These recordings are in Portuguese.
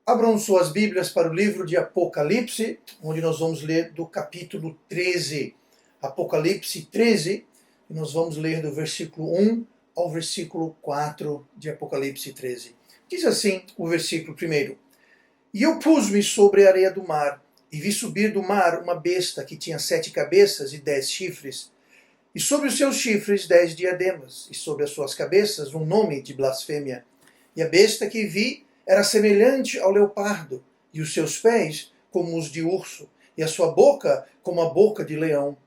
Abram suas Bíblias para o livro de Apocalipse, onde nós vamos ler do capítulo 13. Apocalipse 13, e nós vamos ler do versículo 1 ao versículo 4 de Apocalipse 13. Diz assim o versículo 1. E eu pus-me sobre a areia do mar, e vi subir do mar uma besta que tinha 7 cabeças e 10 chifres, e sobre os seus chifres 10 diademas, e sobre as suas cabeças um nome de blasfêmia. E a besta que vi era semelhante ao leopardo, e os seus pés como os de urso, e a sua boca como a boca de leão.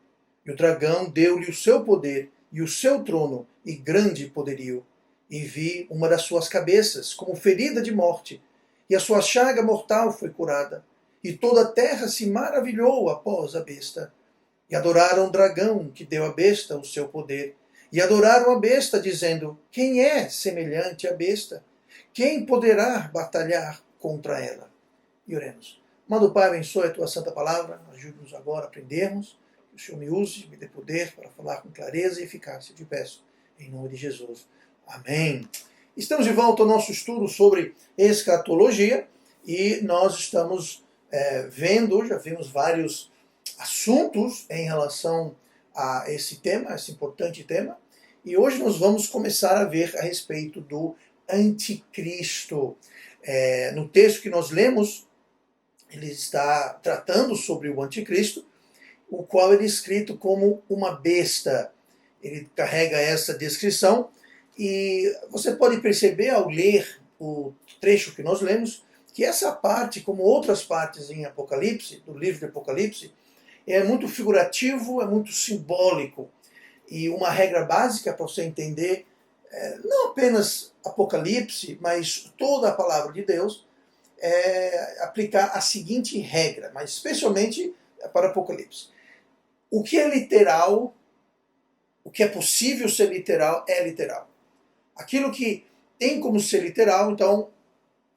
E o dragão deu-lhe o seu poder, e o seu trono, e grande poderio. E vi uma das suas cabeças como ferida de morte, e a sua chaga mortal foi curada. E toda a terra se maravilhou após a besta. E adoraram o dragão que deu à besta o seu poder. E adoraram a besta, dizendo: quem é semelhante à besta? Quem poderá batalhar contra ela? E oremos. Manda, Pai, abençoe a tua santa palavra. Ajude-nos agora a aprendermos. Que o Senhor me use, me dê poder para falar com clareza e eficácia. Te peço, em nome de Jesus. Amém. Estamos de volta ao nosso estudo sobre escatologia e nós estamos já vimos vários assuntos em relação a esse tema, esse importante tema. E hoje nós vamos começar a ver a respeito do anticristo. No texto que nós lemos, ele está tratando sobre o anticristo, o qual ele é escrito como uma besta. Ele carrega essa descrição e você pode perceber ao ler o trecho que nós lemos, que essa parte, como outras partes em Apocalipse, do livro de Apocalipse, é muito figurativo, é muito simbólico. E uma regra básica para você entender, não apenas Apocalipse, mas toda a palavra de Deus, é aplicar a seguinte regra, mas especialmente para Apocalipse. O que é literal, o que é possível ser literal, é literal. Aquilo que tem como ser literal, então,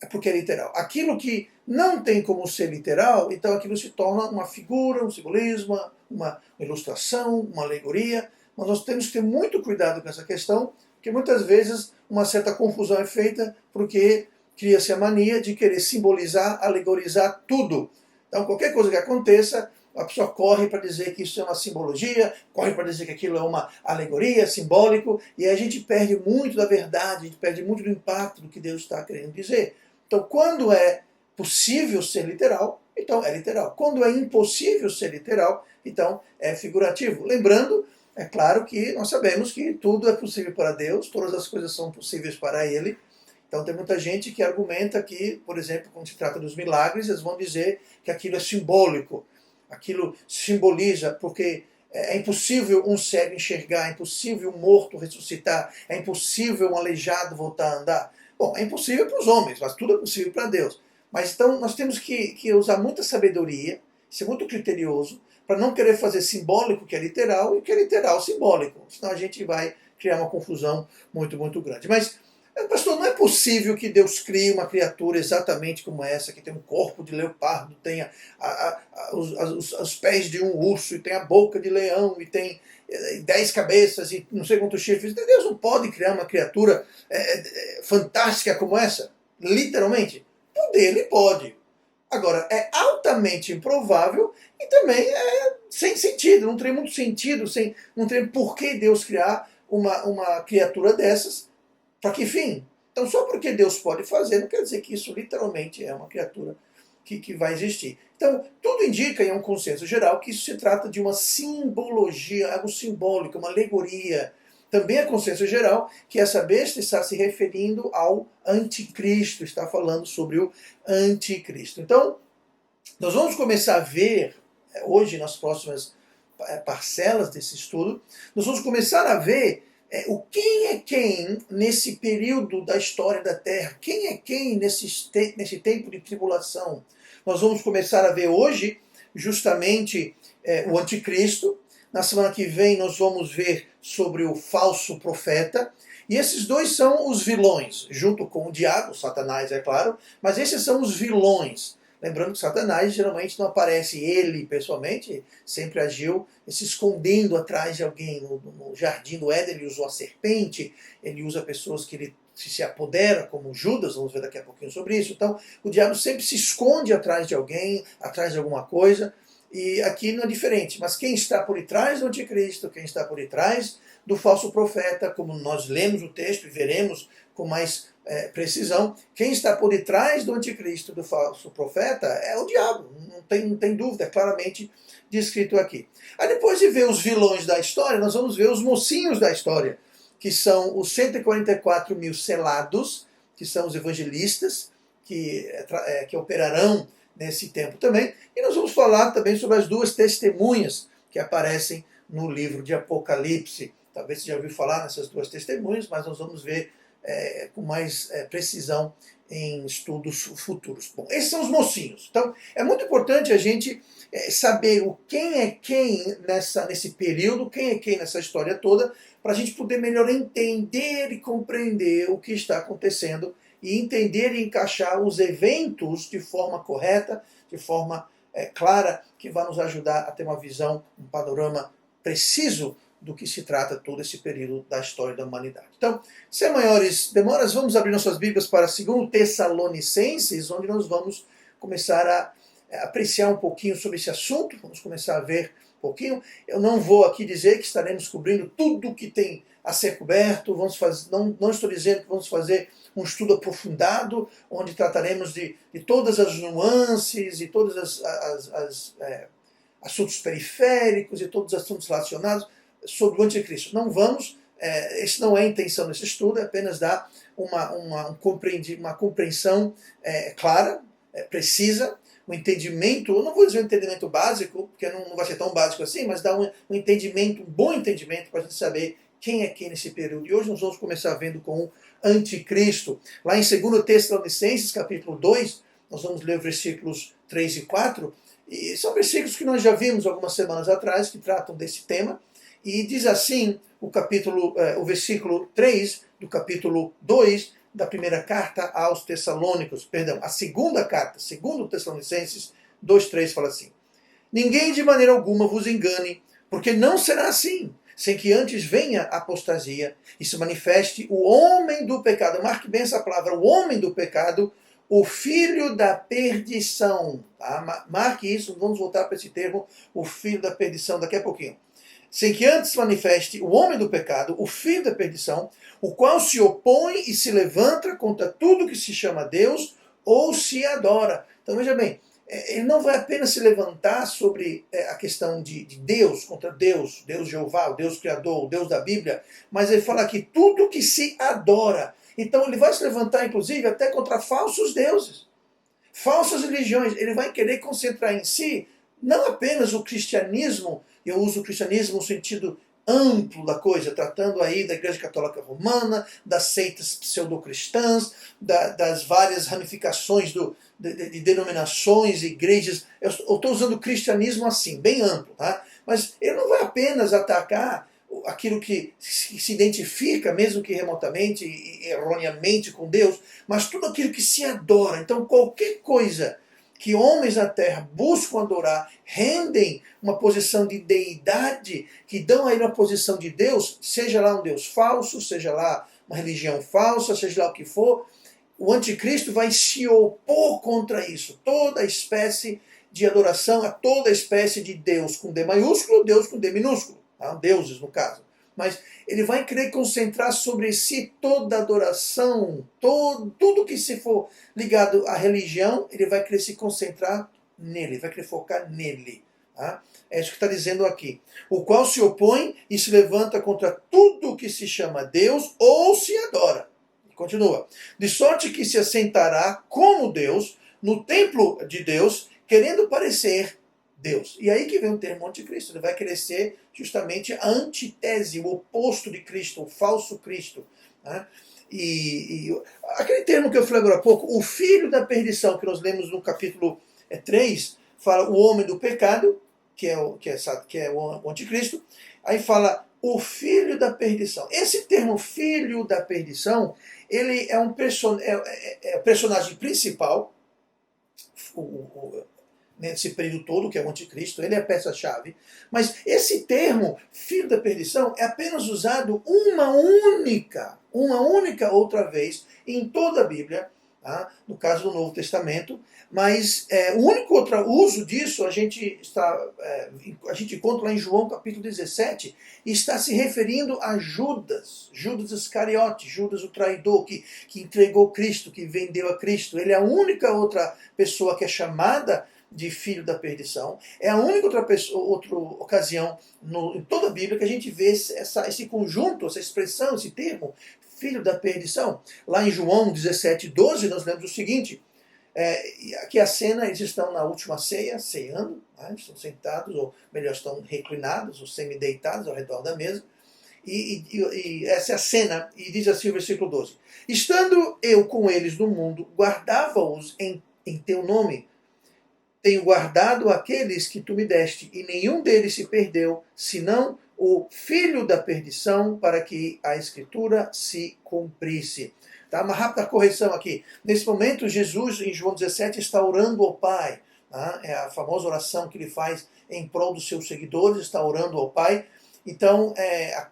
é porque é literal. Aquilo que não tem como ser literal, então aquilo se torna uma figura, um simbolismo, uma ilustração, uma alegoria. Mas nós temos que ter muito cuidado com essa questão, porque muitas vezes uma certa confusão é feita porque cria-se a mania de querer simbolizar, alegorizar tudo. Então qualquer coisa que aconteça, a pessoa corre para dizer que isso é uma simbologia, corre para dizer que aquilo é uma alegoria, simbólico, e aí a gente perde muito da verdade, a gente perde muito do impacto do que Deus está querendo dizer. Então quando é possível ser literal, então é literal. Quando é impossível ser literal, então é figurativo. Lembrando, é claro que nós sabemos que tudo é possível para Deus, todas as coisas são possíveis para Ele. Então tem muita gente que argumenta que, por exemplo, quando se trata dos milagres, eles vão dizer que aquilo é simbólico, aquilo simboliza, porque é impossível um cego enxergar, é impossível um morto ressuscitar, é impossível um aleijado voltar a andar. Bom, é impossível para os homens, mas tudo é possível para Deus. Mas então nós temos que usar muita sabedoria, ser muito criterioso, para não querer fazer simbólico que é literal e que é literal simbólico. Senão a gente vai criar uma confusão muito, muito grande. Mas, pastor, não é possível que Deus crie uma criatura exatamente como essa, que tem um corpo de leopardo, tenha os pés de um urso, e tem a boca de leão, e tem 10 cabeças e não sei quantos chifres. Deus não pode criar uma criatura fantástica como essa, literalmente. Poder, ele pode. Agora, é altamente improvável e também é sem sentido, não tem muito sentido, não tem por que Deus criar uma criatura dessas. Para que fim? Então, só porque Deus pode fazer, não quer dizer que isso literalmente é uma criatura que vai existir. Então, tudo indica, em um consenso geral, que isso se trata de uma simbologia, algo simbólico, uma alegoria. Também é consenso geral que essa besta está se referindo ao anticristo, está falando sobre o anticristo. Então, nós vamos começar a ver, hoje, nas próximas parcelas desse estudo, nós vamos começar a ver o quem é quem nesse período da história da Terra, quem é quem nesse tempo de tribulação. Nós vamos começar a ver hoje justamente o anticristo. Na semana que vem nós vamos ver sobre o falso profeta. E esses dois são os vilões, junto com o diabo, Satanás, é claro, mas esses são os vilões. Lembrando que Satanás geralmente não aparece ele pessoalmente, sempre agiu se escondendo atrás de alguém. No jardim do Éden ele usou a serpente, ele usa pessoas que ele se apodera, como Judas, vamos ver daqui a pouquinho sobre isso. Então, o diabo sempre se esconde atrás de alguém, atrás de alguma coisa, e aqui não é diferente. Mas quem está por detrás do anticristo, quem está por detrás do falso profeta, como nós lemos o texto e veremos com mais precisão, quem está por detrás do anticristo, do falso profeta, é o diabo, não tem dúvida, é claramente descrito aqui. Aí depois de ver os vilões da história, nós vamos ver os mocinhos da história, que são os 144 mil selados, que são os evangelistas, que operarão nesse tempo também. E nós vamos falar também sobre as duas testemunhas que aparecem no livro de Apocalipse. Talvez você já ouviu falar nessas duas testemunhas, mas nós vamos ver com mais precisão em estudos futuros. Bom, esses são os mocinhos. Então, é muito importante a gente saber quem é quem nesse período, quem é quem nessa história toda, para a gente poder melhor entender e compreender o que está acontecendo e entender e encaixar os eventos de forma correta, de forma clara, que vai nos ajudar a ter uma visão, um panorama preciso do que se trata todo esse período da história da humanidade. Então, sem maiores demoras, vamos abrir nossas Bíblias para 2 Tessalonicenses, onde nós vamos começar a apreciar um pouquinho sobre esse assunto, vamos começar a ver um pouquinho. Eu não vou aqui dizer que estaremos cobrindo tudo o que tem a ser coberto, não estou dizendo que vamos fazer um estudo aprofundado, onde trataremos de todas as nuances e todos os assuntos periféricos e todos os assuntos relacionados sobre o anticristo. Não vamos, isso não é a intenção desse estudo, é apenas dar uma compreensão clara, precisa, um entendimento, eu não vou dizer um entendimento básico, porque não vai ser tão básico assim, mas dar um bom entendimento para a gente saber quem é quem nesse período. E hoje nós vamos começar vendo com o anticristo. Lá em 2 Tessalonicenses, capítulo 2, nós vamos ler os versículos 3 e 4, e são versículos que nós já vimos algumas semanas atrás, que tratam desse tema. E diz assim o versículo 3 do capítulo 2 da primeira carta aos Tessalônicos, perdão, a segunda carta, 2 Tessalonicenses 2:3 fala assim: ninguém de maneira alguma vos engane, porque não será assim, sem que antes venha a apostasia e se manifeste o homem do pecado. Marque bem essa palavra, o homem do pecado, o filho da perdição. Tá? Marque isso, vamos voltar para esse termo, o filho da perdição, daqui a pouquinho. Sem que antes manifeste o homem do pecado, o filho da perdição, o qual se opõe e se levanta contra tudo que se chama Deus ou se adora. Então veja bem, ele não vai apenas se levantar sobre a questão de Deus, contra Deus, Deus Jeová, o Deus Criador, o Deus da Bíblia, mas ele fala aqui tudo que se adora. Então ele vai se levantar, inclusive, até contra falsos deuses, falsas religiões. Ele vai querer concentrar em si não apenas o cristianismo. Eu uso o cristianismo no sentido amplo da coisa, tratando aí da Igreja Católica Romana, das seitas pseudocristãs, das várias ramificações de denominações, igrejas. Eu estou usando o cristianismo assim, bem amplo, tá? Mas ele não vai apenas atacar aquilo que se identifica, mesmo que remotamente e erroneamente com Deus, mas tudo aquilo que se adora. Então qualquer coisa que homens na terra buscam adorar, rendem uma posição de deidade, que dão a ele uma posição de Deus, seja lá um Deus falso, seja lá uma religião falsa, seja lá o que for, o anticristo vai se opor contra isso. Toda espécie de adoração a toda espécie de Deus com D maiúsculo, Deus com D minúsculo, tá? Deuses no caso. Mas ele vai querer concentrar sobre si toda a adoração, tudo que se for ligado à religião, ele vai querer se concentrar nele, vai querer focar nele. Tá? É isso que está dizendo aqui. O qual se opõe e se levanta contra tudo que se chama Deus ou se adora. Continua. De sorte que se assentará como Deus no templo de Deus, querendo parecer Deus. E aí que vem o termo anticristo. Ele vai querer ser justamente a antítese, o oposto de Cristo, o falso Cristo. Né? E aquele termo que eu falei agora há pouco, o filho da perdição, que nós lemos no capítulo 3, fala o homem do pecado, que é o anticristo. Aí fala o filho da perdição. Esse termo filho da perdição, ele é o personagem principal, nesse período todo, que é o anticristo, ele é a peça-chave. Mas esse termo, filho da perdição, é apenas usado uma única outra vez em toda a Bíblia, tá? No caso do Novo Testamento, mas o único outro uso disso a gente encontra lá em João capítulo 17, e está se referindo a Judas Iscariote, Judas o traidor, que entregou Cristo, que vendeu a Cristo. Ele é a única outra pessoa que é chamada de filho da perdição. É a única outra ocasião em toda a Bíblia que a gente vê esse conjunto, essa expressão, esse termo, filho da perdição. Lá em João 17:12, nós lemos o seguinte, aqui a cena, eles estão na última ceia, ceando, né, estão sentados, ou melhor, estão reclinados, ou semi-deitados ao redor da mesa, e essa é a cena, e diz assim o versículo 12, estando eu com eles no mundo, guardava-os em teu nome, tenho guardado aqueles que tu me deste, e nenhum deles se perdeu, senão o filho da perdição, para que a escritura se cumprisse. Tá? Uma rápida correção aqui. Nesse momento, Jesus, em João 17, está orando ao Pai. Tá? É a famosa oração que ele faz em prol dos seus seguidores, está orando ao Pai. Então,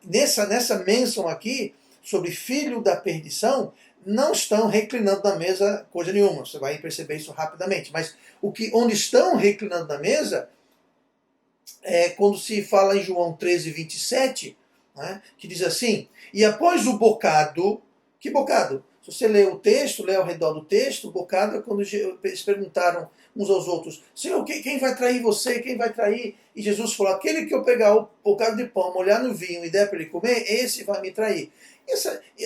nessa menção aqui, sobre filho da perdição, não estão reclinando na mesa coisa nenhuma. Você vai perceber isso rapidamente. Mas onde estão reclinando na mesa é quando se fala em João 13:27, né, que diz assim, e após o bocado, que bocado? Se você lê o texto, lê ao redor do texto, o bocado é quando eles perguntaram uns aos outros, Senhor, quem vai trair você? Quem vai trair? E Jesus falou, aquele que eu pegar o bocado de pão, molhar no vinho e der para ele comer, esse vai me trair.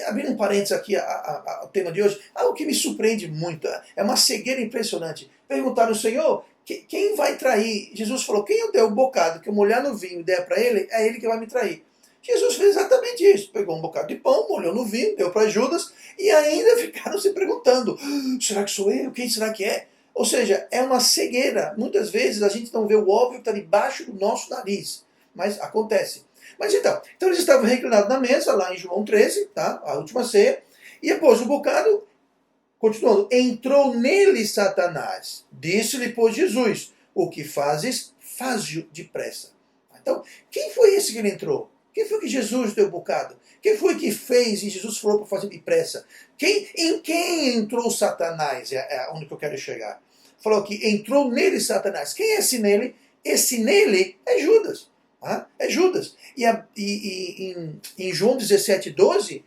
Abrindo um parênteses aqui ao tema de hoje, algo que me surpreende muito, é uma cegueira impressionante. Perguntaram ao Senhor, quem vai trair? Jesus falou, quem eu der o bocado que eu molhar no vinho e der para ele, é ele que vai me trair. Jesus fez exatamente isso. Pegou um bocado de pão, molhou no vinho, deu para Judas, e ainda ficaram se perguntando, será que sou eu? Quem será que é? Ou seja, é uma cegueira. Muitas vezes a gente não vê o óbvio que está debaixo do nosso nariz. Mas acontece. Mas então eles estavam reclinados na mesa, lá em João 13, tá? A última ceia, e após o bocado, continuando, entrou nele Satanás. Disse-lhe, pois, Jesus, o que fazes, faz-o depressa. Então, quem foi esse que ele entrou? Quem foi que Jesus deu o bocado? Quem foi que fez e Jesus falou para fazer depressa? Em quem entrou Satanás? É onde que eu quero chegar. Falou que entrou nele Satanás. Quem é esse nele? Esse nele é Judas. Tá? É Judas. Em João 17:12,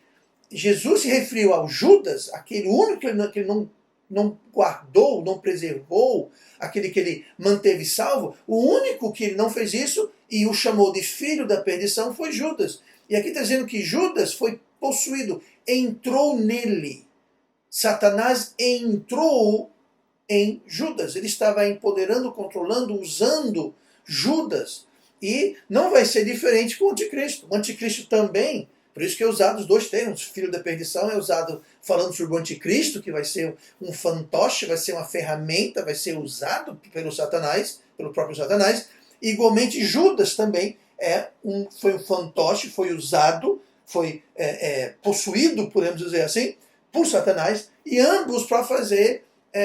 Jesus se referiu ao Judas, aquele único que ele não guardou, não preservou, aquele que ele manteve salvo. O único que ele não fez isso e o chamou de filho da perdição foi Judas. E aqui está dizendo que Judas foi possuído, entrou nele. Satanás entrou em Judas. Ele estava empoderando, controlando, usando Judas. E não vai ser diferente com o anticristo. O anticristo também, por isso que é usado os dois termos. Filho da perdição é usado falando sobre o anticristo, que vai ser um fantoche, vai ser uma ferramenta, vai ser usado pelo Satanás, pelo próprio Satanás. Igualmente Judas também foi um fantoche, foi usado, foi possuído, podemos dizer assim, por Satanás, e ambos para fazer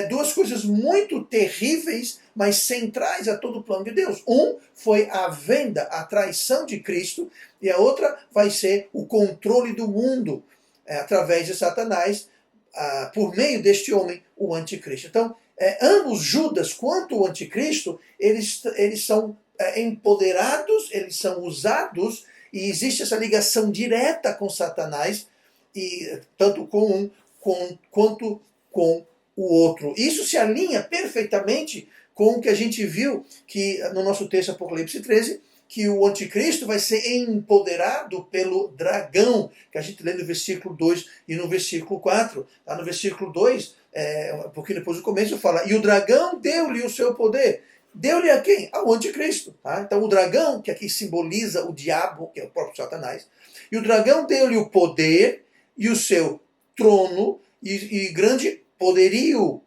duas coisas muito terríveis, mas centrais a todo o plano de Deus. Um foi a venda, a traição de Cristo, e a outra vai ser o controle do mundo através de Satanás, por meio deste homem, o anticristo. Então, ambos, Judas quanto o anticristo, eles são empoderados, eles são usados, e existe essa ligação direta com Satanás, e tanto com um quanto com o outro. Isso se alinha perfeitamente com o que a gente viu que no nosso texto Apocalipse 13, que o anticristo vai ser empoderado pelo dragão, que a gente lê no versículo 2 e no versículo 4. Lá no versículo 2, um pouquinho depois do começo, fala, e o dragão deu-lhe o seu poder. Deu-lhe a quem? Ao anticristo. Tá? Então o dragão, que aqui simboliza o diabo, que é o próprio Satanás, e o dragão deu-lhe o poder e o seu trono e grande poderio.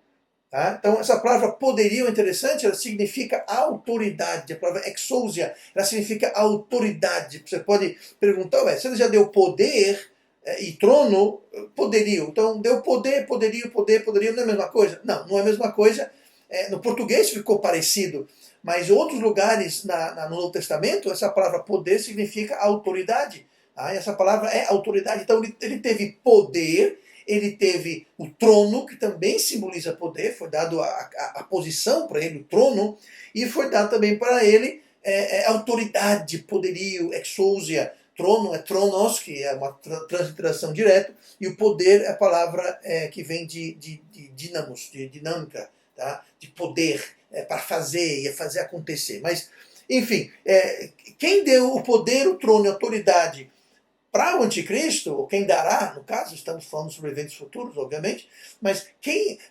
Tá? Então essa palavra poderio é interessante, ela significa autoridade. A palavra exousia, ela significa autoridade. Você pode perguntar, se ele já deu poder e trono, poderio. Então deu poder, poderio, não é a mesma coisa? Não, não é a mesma coisa. no português ficou parecido, mas em outros lugares no Novo Testamento, essa palavra poder significa autoridade. Tá? E essa palavra é autoridade. Então ele teve poder, ele teve o trono, que também simboliza poder, foi dado a posição para ele, o trono, e foi dado também para ele autoridade, poderio, exousia. Trono é tronos, que é uma transliteração direta, e o poder é a palavra que vem de dinamos, de dinâmica, tá? De poder, para fazer acontecer. Mas, enfim, quem deu o poder, o trono e a autoridade para o anticristo, ou quem dará, no caso, estamos falando sobre eventos futuros, obviamente, mas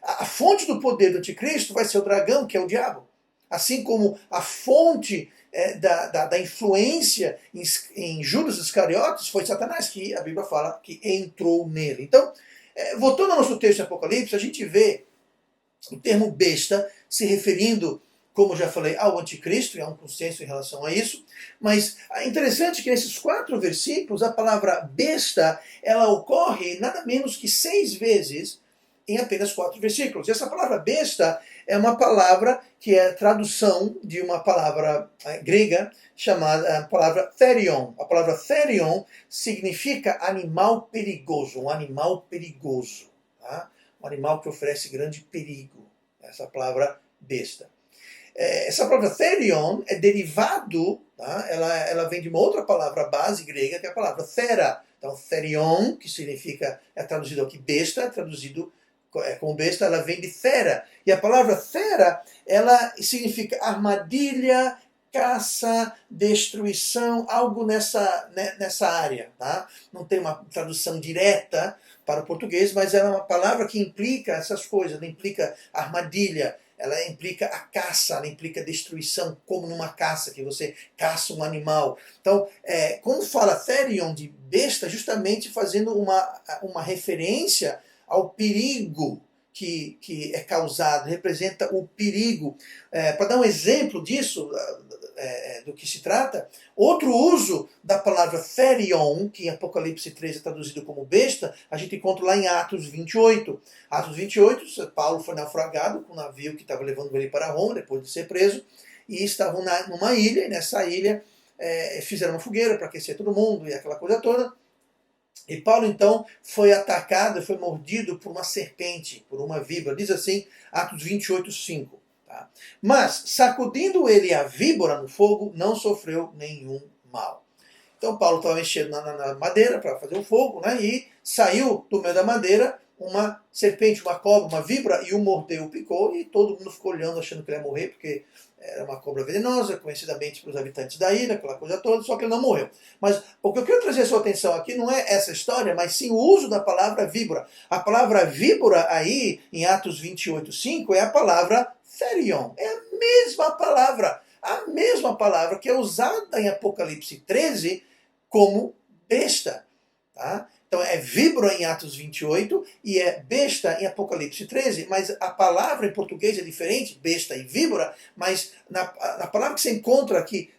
a fonte do poder do anticristo vai ser o dragão, que é o diabo. Assim como a fonte da influência em Judas Iscariotes foi Satanás, que a Bíblia fala que entrou nele. Então, voltando ao nosso texto de Apocalipse, a gente vê o termo besta se referindo, como já falei, ao anticristo, e há um consenso em relação a isso. Mas é interessante que nesses 4 versículos, a palavra besta, ela ocorre nada menos que 6 vezes em apenas 4 versículos. E essa palavra besta é uma palavra que é tradução de uma palavra grega chamada palavra therion. A palavra therion significa animal perigoso, um animal perigoso. Tá? Um animal que oferece grande perigo. Essa palavra besta. Essa palavra therion é derivado, tá? Ela vem de uma outra palavra base grega, que é a palavra thera. Então, therion, que significa, é traduzido aqui besta, traduzido como besta, ela vem de thera. E a palavra thera, ela significa armadilha, caça, destruição, algo nessa área. Tá? Não tem uma tradução direta para o português, mas ela é uma palavra que implica essas coisas, ela implica armadilha, ela implica a caça, ela implica destruição, como numa caça, que você caça um animal. Então, quando fala therion de besta, justamente fazendo uma referência ao perigo que é causado, representa o perigo. Para dar um exemplo disso, do que se trata, outro uso da palavra therion, que em Apocalipse 13 é traduzido como besta, a gente encontra lá em Atos 28. Atos 28, Paulo foi naufragado com o navio que estava levando ele para Roma, depois de ser preso, e estavam numa ilha, e nessa ilha fizeram uma fogueira para aquecer todo mundo, e aquela coisa toda. E Paulo, então, foi atacado, foi mordido por uma serpente, por uma víbora. Diz assim, Atos 28, 5. Tá? Mas, sacudindo ele a víbora no fogo, não sofreu nenhum mal. Então, Paulo estava mexendo na madeira para fazer o fogo, né? E saiu do meio da madeira uma serpente, uma cobra, uma víbora, e o mordeu, o picou, e todo mundo ficou olhando, achando que ele ia morrer, porque era uma cobra venenosa, conhecidamente para os habitantes da ilha, aquela coisa toda, só que ele não morreu. Mas o que eu quero trazer a sua atenção aqui não é essa história, mas sim o uso da palavra víbora. A palavra víbora aí, em Atos 28, 5, é a palavra therion. É a mesma palavra que é usada em Apocalipse 13 como besta. Tá? Então é víbora em Atos 28 e é besta em Apocalipse 13, mas a palavra em português é diferente, besta e víbora, mas na palavra que você encontra aqui,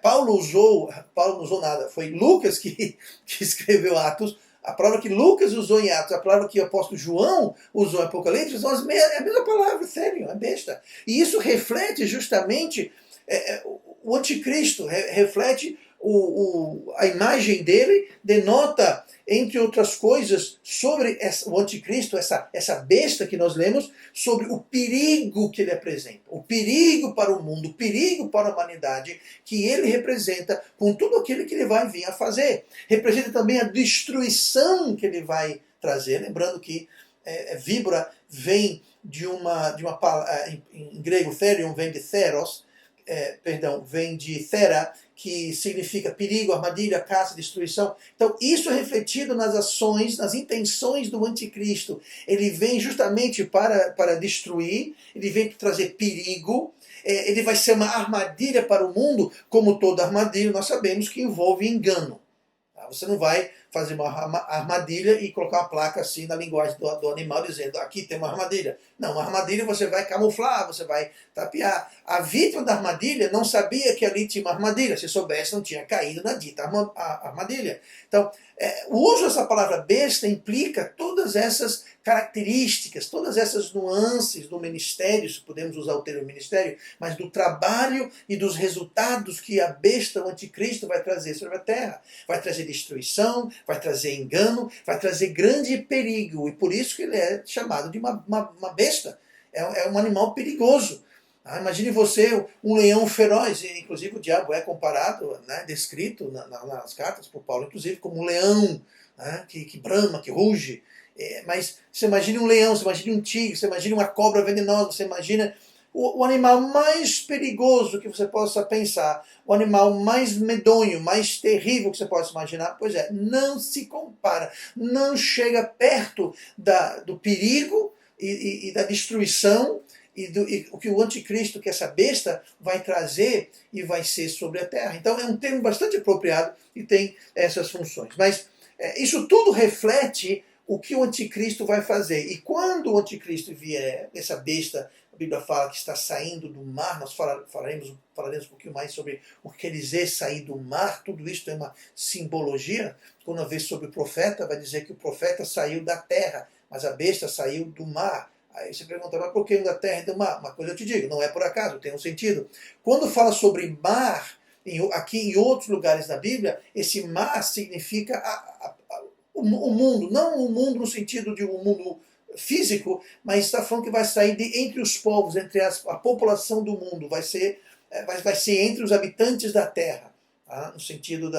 Paulo não usou nada, foi Lucas que escreveu Atos, a palavra que Lucas usou em Atos, a palavra que o apóstolo João usou em Apocalipse, são é a mesma palavra, sério, é besta. E isso reflete justamente o anticristo, reflete a imagem dele, denota, entre outras coisas, sobre o anticristo, essa besta que nós lemos, sobre o perigo que ele apresenta, o perigo para o mundo, o perigo para a humanidade, que ele representa com tudo aquilo que ele vai vir a fazer. Representa também a destruição que ele vai trazer, lembrando que víbora vem de uma em grego, therion vem de theros, vem de thera, que significa perigo, armadilha, caça, destruição. Então, isso é refletido nas ações, nas intenções do anticristo. Ele vem justamente para destruir, ele vem para trazer perigo, ele vai ser uma armadilha para o mundo, como toda armadilha, nós sabemos que envolve engano. Tá? Você não vai fazer uma armadilha e colocar uma placa assim na linguagem do animal dizendo, aqui tem uma armadilha. Não, uma armadilha você vai camuflar, você vai tapear. A vítima da armadilha não sabia que ali tinha uma armadilha. Se soubesse, não tinha caído na dita armadilha. Então, o uso dessa palavra besta implica todas essas características, todas essas nuances do ministério, se podemos usar o termo ministério, mas do trabalho e dos resultados que a besta, o anticristo, vai trazer sobre a terra. Vai trazer destruição, vai trazer engano, vai trazer grande perigo. E por isso que ele é chamado de uma besta. É um animal perigoso. Imagine você, um leão feroz, e inclusive o diabo é comparado, né, descrito nas cartas por Paulo, inclusive como um leão, né, que brama, que ruge. Mas você imagine um leão, você imagine um tigre, você imagine uma cobra venenosa, você imagina o animal mais perigoso que você possa pensar, o animal mais medonho, mais terrível que você possa imaginar. Pois é, não se compara, não chega perto do perigo e da destruição e o que o anticristo, que essa besta, vai trazer e vai ser sobre a terra. Então é um termo bastante apropriado e tem essas funções. Mas isso tudo reflete o que o anticristo vai fazer. E quando o anticristo vier, essa besta, a Bíblia fala que está saindo do mar, nós falaremos um pouquinho mais sobre o que quer dizer sair do mar, tudo isso é uma simbologia. Quando uma vez sobre o profeta, vai dizer que o profeta saiu da terra, mas a besta saiu do mar. Aí você pergunta, mas por que da terra e do mar? Uma coisa eu te digo, não é por acaso, tem um sentido. Quando fala sobre mar, aqui em outros lugares da Bíblia, esse mar significa o mundo, não o mundo no sentido de um mundo físico, mas está falando que vai sair de entre os povos, entre a população do mundo, vai ser entre os habitantes da terra, tá? No sentido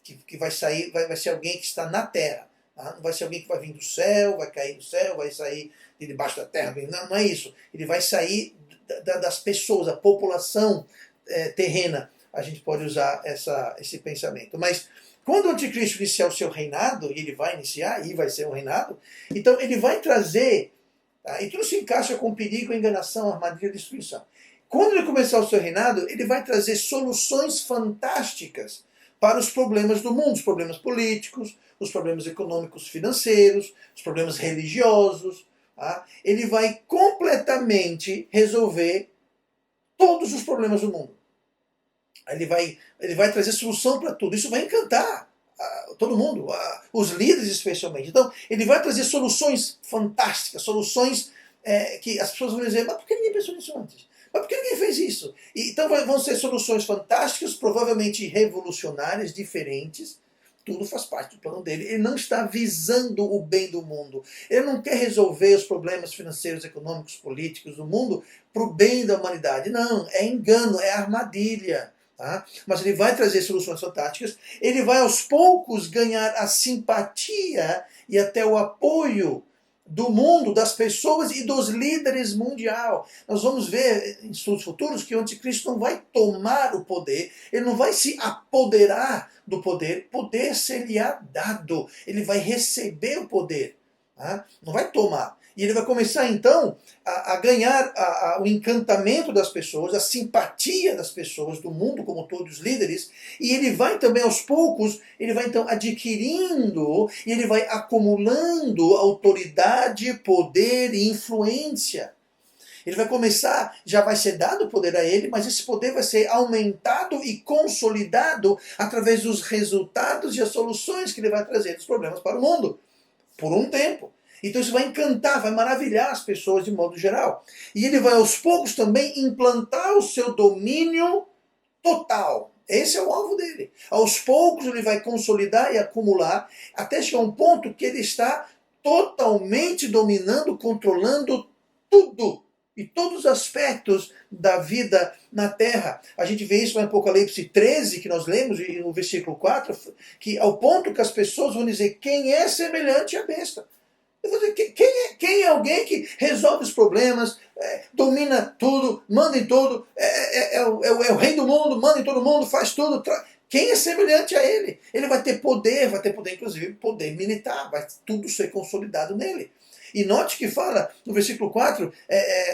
que vai sair, vai ser alguém que está na terra, tá? Não vai ser alguém que vai vir do céu, vai cair do céu, vai sair de debaixo da terra, não é isso. Ele vai sair das pessoas, a população terrena. A gente pode usar esse pensamento, mas quando o anticristo iniciar o seu reinado, e ele vai iniciar, e vai ser um reinado, então ele vai trazer, tá? E tudo se encaixa com perigo, enganação, armadilha e destruição. Quando ele começar o seu reinado, ele vai trazer soluções fantásticas para os problemas do mundo, os problemas políticos, os problemas econômicos financeiros, os problemas religiosos. Tá? Ele vai completamente resolver todos os problemas do mundo. Ele vai trazer solução para tudo. Isso vai encantar todo mundo, os líderes especialmente. Então, ele vai trazer soluções fantásticas, soluções que as pessoas vão dizer, mas por que ninguém pensou nisso antes? Mas por que ninguém fez isso? Então vão ser soluções fantásticas, provavelmente revolucionárias, diferentes. Tudo faz parte do plano dele. Ele não está visando o bem do mundo. Ele não quer resolver os problemas financeiros, econômicos, políticos do mundo para o bem da humanidade. Não, é engano, é armadilha. Tá? Mas ele vai trazer soluções fantásticas, ele vai aos poucos ganhar a simpatia e até o apoio do mundo, das pessoas e dos líderes mundial. Nós vamos ver em estudos futuros que o anticristo não vai tomar o poder, ele não vai se apoderar do poder, poder ser-lhe-á dado, ele vai receber o poder, tá? Não vai tomar. E ele vai começar então a ganhar o encantamento das pessoas, a simpatia das pessoas do mundo como todos os líderes, e ele vai também aos poucos, ele vai então adquirindo, e ele vai acumulando autoridade, poder e influência. Ele vai começar, já vai ser dado poder a ele, mas esse poder vai ser aumentado e consolidado através dos resultados e as soluções que ele vai trazer dos problemas para o mundo, por um tempo. Então isso vai encantar, vai maravilhar as pessoas de modo geral. E ele vai aos poucos também implantar o seu domínio total. Esse é o alvo dele. Aos poucos ele vai consolidar e acumular, até chegar a um ponto que ele está totalmente dominando, controlando tudo. E todos os aspectos da vida na terra. A gente vê isso no Apocalipse 13, que nós lemos, no versículo 4, que ao ponto que as pessoas vão dizer, quem é semelhante à besta? Eu vou dizer, quem é alguém que resolve os problemas, domina tudo, manda em tudo, é o rei do mundo, manda em todo mundo, faz tudo. Quem é semelhante a ele? Ele vai ter poder inclusive poder militar, vai tudo ser consolidado nele. E note que fala no versículo 4,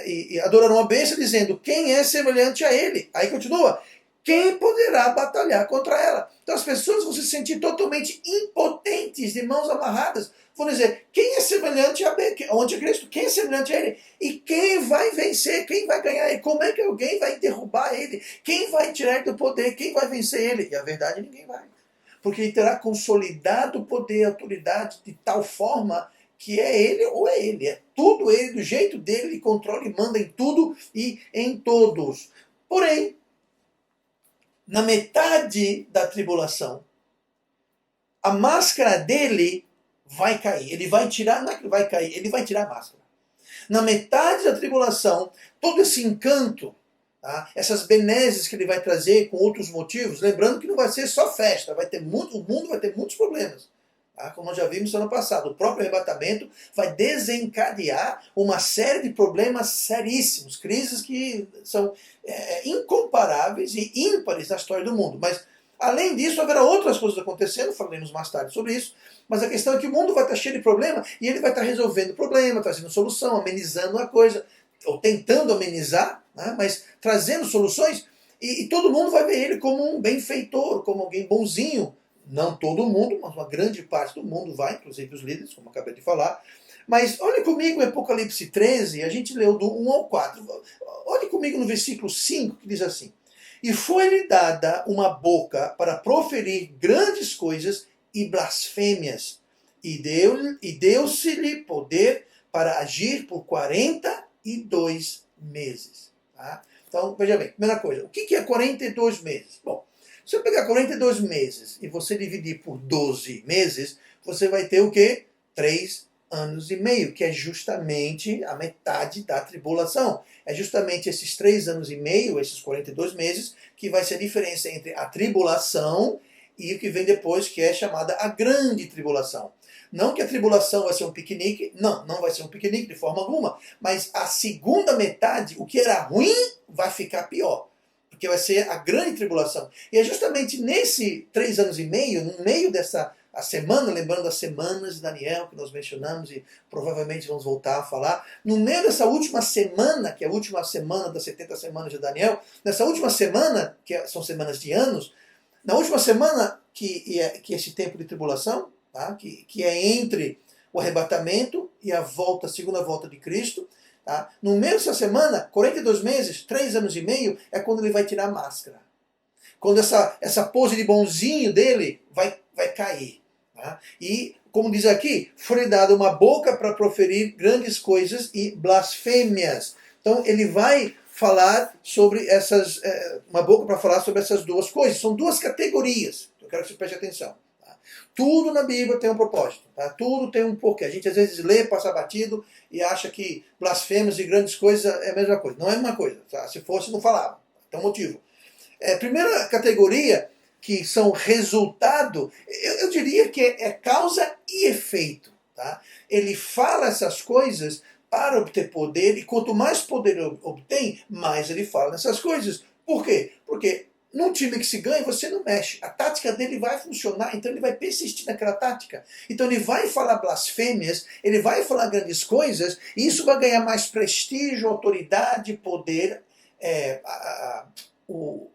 e adorarão a besta, dizendo, quem é semelhante a ele? Aí continua, quem poderá batalhar contra ela? Então as pessoas vão se sentir totalmente impotentes, de mãos amarradas. Vão dizer, quem é semelhante ao anticristo? Quem é semelhante a ele? E quem vai vencer? Quem vai ganhar ele? Como é que alguém vai derrubar ele? Quem vai tirar ele do poder? Quem vai vencer ele? E a verdade, ninguém vai. Porque ele terá consolidado o poder e a autoridade de tal forma que é ele ou é ele. É tudo ele, do jeito dele, ele controla e manda em tudo e em todos. Porém, na metade da tribulação, a máscara dele vai cair. Ele vai tirar, não é que vai cair, ele vai tirar a máscara. Na metade da tribulação, todo esse encanto, tá? Essas benesses que ele vai trazer com outros motivos, lembrando que não vai ser só festa, o mundo vai ter muitos problemas. Tá? Como nós já vimos no ano passado, o próprio arrebatamento vai desencadear uma série de problemas seríssimos, crises que são incomparáveis e ímpares na história do mundo. Mas, além disso, haverá outras coisas acontecendo, falaremos mais tarde sobre isso, mas a questão é que o mundo vai estar cheio de problema e ele vai estar resolvendo o problema, trazendo solução, amenizando a coisa, ou tentando amenizar, né? Mas trazendo soluções, e todo mundo vai ver ele como um benfeitor, como alguém bonzinho. Não todo mundo, mas uma grande parte do mundo vai, inclusive os líderes, como eu acabei de falar. Mas olhe comigo em Apocalipse 13, a gente leu do 1 ao 4. Olhe comigo no versículo 5, que diz assim: E foi-lhe dada uma boca para proferir grandes coisas e blasfêmias, e deu-se-lhe poder para agir por 42 meses. Tá? Então, veja bem, primeira coisa, o que é 42 meses? Bom, se eu pegar 42 meses e você dividir por 12 meses, você vai ter o quê? 3 anos e meio, que é justamente a metade da tribulação. É justamente esses 3 anos e meio, esses 42 meses, que vai ser a diferença entre a tribulação e o que vem depois, que é chamada a grande tribulação. Não que a tribulação vai ser um piquenique, não vai ser um piquenique de forma alguma, mas a segunda metade, o que era ruim, vai ficar pior. Porque vai ser a grande tribulação. E é justamente nesse 3 anos e meio, no meio dessa a semana, lembrando as semanas de Daniel, que nós mencionamos e provavelmente vamos voltar a falar, no meio dessa última semana, que é a última semana das 70 semanas de Daniel, nessa última semana, são semanas de anos, na última semana, que é esse tempo de tribulação, tá? que é entre o arrebatamento e a segunda volta de Cristo, tá? No meio dessa semana, 42 meses, 3 anos e meio, é quando ele vai tirar a máscara. Quando essa pose de bonzinho dele vai cair. Tá? E, como diz aqui, foi dada uma boca para proferir grandes coisas e blasfêmias. Então, ele vai falar sobre uma boca para falar sobre essas duas coisas. São duas categorias. Eu quero que você preste atenção. Tá? Tudo na Bíblia tem um propósito. Tá? Tudo tem um porquê. A gente às vezes lê, passa batido e acha que blasfêmias e grandes coisas é a mesma coisa. Não é a mesma coisa. Tá? Se fosse, não falava. Tem um motivo. Primeira categoria, que são resultado, eu diria que é causa e efeito. Tá? Ele fala essas coisas para obter poder, e quanto mais poder ele obtém, mais ele fala nessas coisas. Por quê? Porque num time que se ganha, você não mexe. A tática dele vai funcionar, então ele vai persistir naquela tática. Então ele vai falar blasfêmias, ele vai falar grandes coisas, e isso vai ganhar mais prestígio, autoridade, poder,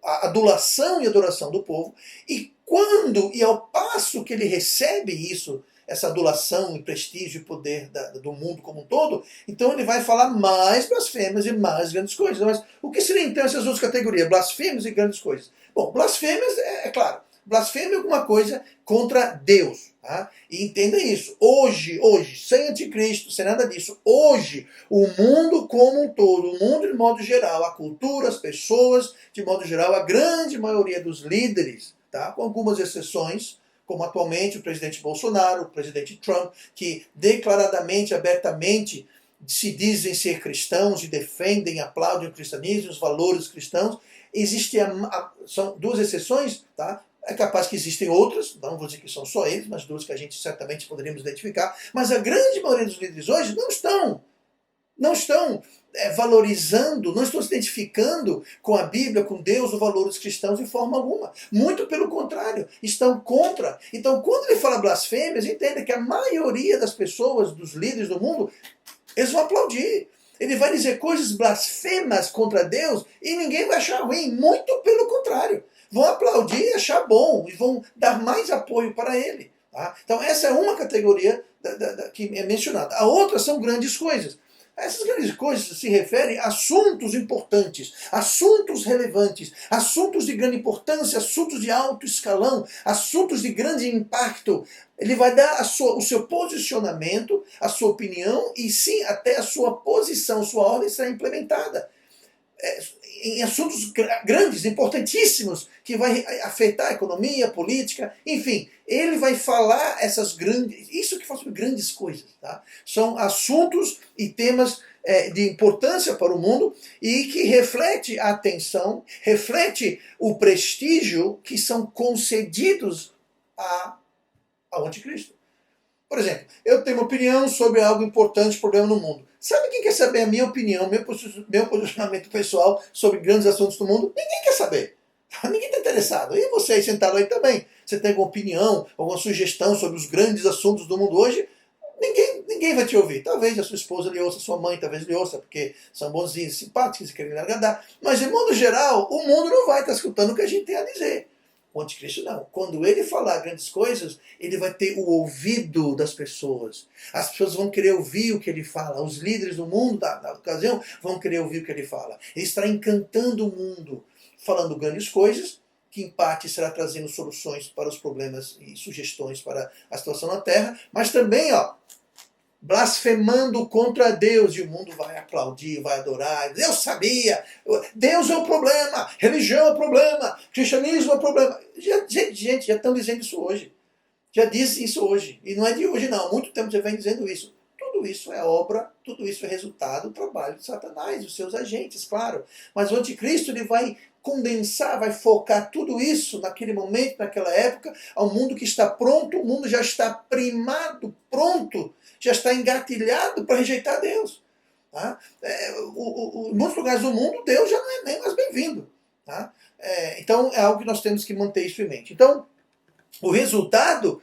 a adulação e adoração do povo. E quando e ao passo que ele recebe isso, essa adulação e prestígio e poder do mundo como um todo, então ele vai falar mais blasfêmias e mais grandes coisas. Mas o que seriam então essas duas categorias, blasfêmias e grandes coisas? Bom, blasfêmias é claro, blasfêmia é alguma coisa contra Deus. Tá? E entenda isso, hoje, sem anticristo, sem nada disso, hoje, o mundo como um todo, o mundo de modo geral, a cultura, as pessoas, de modo geral, a grande maioria dos líderes, tá? Com algumas exceções, como atualmente o presidente Bolsonaro, o presidente Trump, que declaradamente, abertamente, se dizem ser cristãos e defendem, aplaudem o cristianismo, os valores cristãos. São duas exceções, tá? É capaz que existem outras, não vou dizer que são só eles, mas duas que a gente certamente poderíamos identificar. Mas a grande maioria dos líderes hoje não estão valorizando, não estão se identificando com a Bíblia, com Deus, os valores cristãos de forma alguma. Muito pelo contrário, estão contra. Então, quando ele fala blasfêmias, entenda que a maioria das pessoas, dos líderes do mundo, eles vão aplaudir. Ele vai dizer coisas blasfemas contra Deus e ninguém vai achar ruim, muito pelo contrário. Vão aplaudir e achar bom, e vão dar mais apoio para ele. Tá? Então essa é uma categoria que é mencionada. A outra são grandes coisas. Essas grandes coisas se referem a assuntos importantes, assuntos relevantes, assuntos de grande importância, assuntos de alto escalão, assuntos de grande impacto. Ele vai dar o seu posicionamento, a sua opinião e sim até a sua posição, sua ordem será implementada. Em assuntos grandes, importantíssimos, que vai afetar a economia, a política, enfim, ele vai falar essas grandes, isso que fala sobre grandes coisas, tá? São assuntos e temas de importância para o mundo e que reflete a atenção, reflete o prestígio que são concedidos ao anticristo. Por exemplo, eu tenho uma opinião sobre algo importante, problema no mundo. Sabe quem quer saber a minha opinião, meu posicionamento pessoal sobre grandes assuntos do mundo? Ninguém quer saber. Ninguém está interessado. E você aí sentado aí também. Você tem alguma opinião, alguma sugestão sobre os grandes assuntos do mundo hoje? Ninguém vai te ouvir. Talvez a sua esposa lhe ouça, a sua mãe talvez lhe ouça, porque são bonzinhos, simpáticos e querem lhe agradar. Mas, de modo geral, o mundo não vai estar escutando o que a gente tem a dizer. O anticristo não. Quando ele falar grandes coisas, ele vai ter o ouvido das pessoas. As pessoas vão querer ouvir o que ele fala. Os líderes do mundo, da ocasião, vão querer ouvir o que ele fala. Ele estará encantando o mundo, falando grandes coisas, que em parte será trazendo soluções para os problemas e sugestões para a situação na Terra, mas também, blasfemando contra Deus, e o mundo vai aplaudir, vai adorar. Eu sabia! Deus é o problema, religião é o problema, cristianismo é o problema. Gente, já estão dizendo isso hoje. Já disse isso hoje. E não é de hoje, não. Há muito tempo já vem dizendo isso. Tudo isso é obra, tudo isso é resultado do trabalho de Satanás e os seus agentes, claro. Mas o anticristo ele vai condensar, vai focar tudo isso naquele momento, naquela época, ao mundo que está pronto, o mundo já está primado, pronto, já está engatilhado para rejeitar Deus. Tá? Em muitos lugares do mundo, Deus já não é nem mais bem-vindo. Tá? Então é algo que nós temos que manter isso em mente. Então, o resultado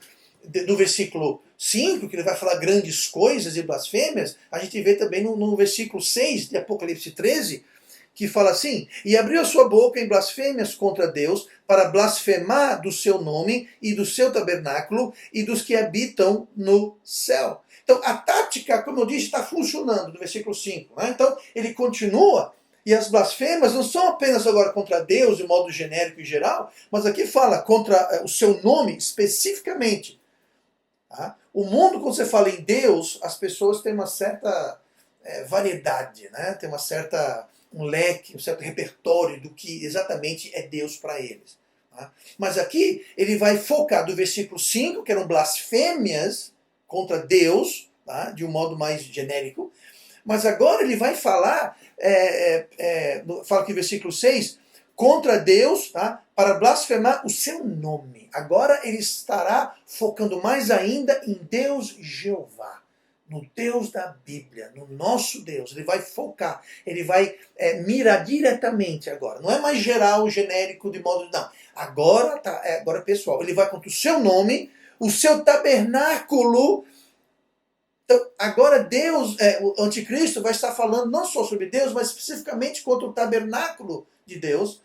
do versículo 5, que ele vai falar grandes coisas e blasfêmias, a gente vê também no versículo 6 de Apocalipse 13, que fala assim: e abriu a sua boca em blasfêmias contra Deus, para blasfemar do seu nome e do seu tabernáculo e dos que habitam no céu. Então a tática, como eu disse, está funcionando no versículo 5. Né? Então ele continua, e as blasfêmias não são apenas agora contra Deus de modo genérico e geral, mas aqui fala contra o seu nome especificamente. Tá? O mundo, quando você fala em Deus, as pessoas têm uma certa variedade, né? Tem um leque, um certo repertório do que exatamente é Deus para eles. Tá? Mas aqui ele vai focar do versículo 5, que eram blasfêmias contra Deus, tá? De um modo mais genérico, mas agora ele vai falar, fala aqui no versículo 6, contra Deus, tá? Para blasfemar o seu nome. Agora ele estará focando mais ainda em Deus Jeová, no Deus da Bíblia, no nosso Deus. Ele vai focar, ele vai mirar diretamente agora. Não é mais geral, genérico, de modo... Não. Agora, agora pessoal, ele vai contra o seu nome, o seu tabernáculo. Então, agora Deus, o anticristo vai estar falando não só sobre Deus, mas especificamente contra o tabernáculo de Deus.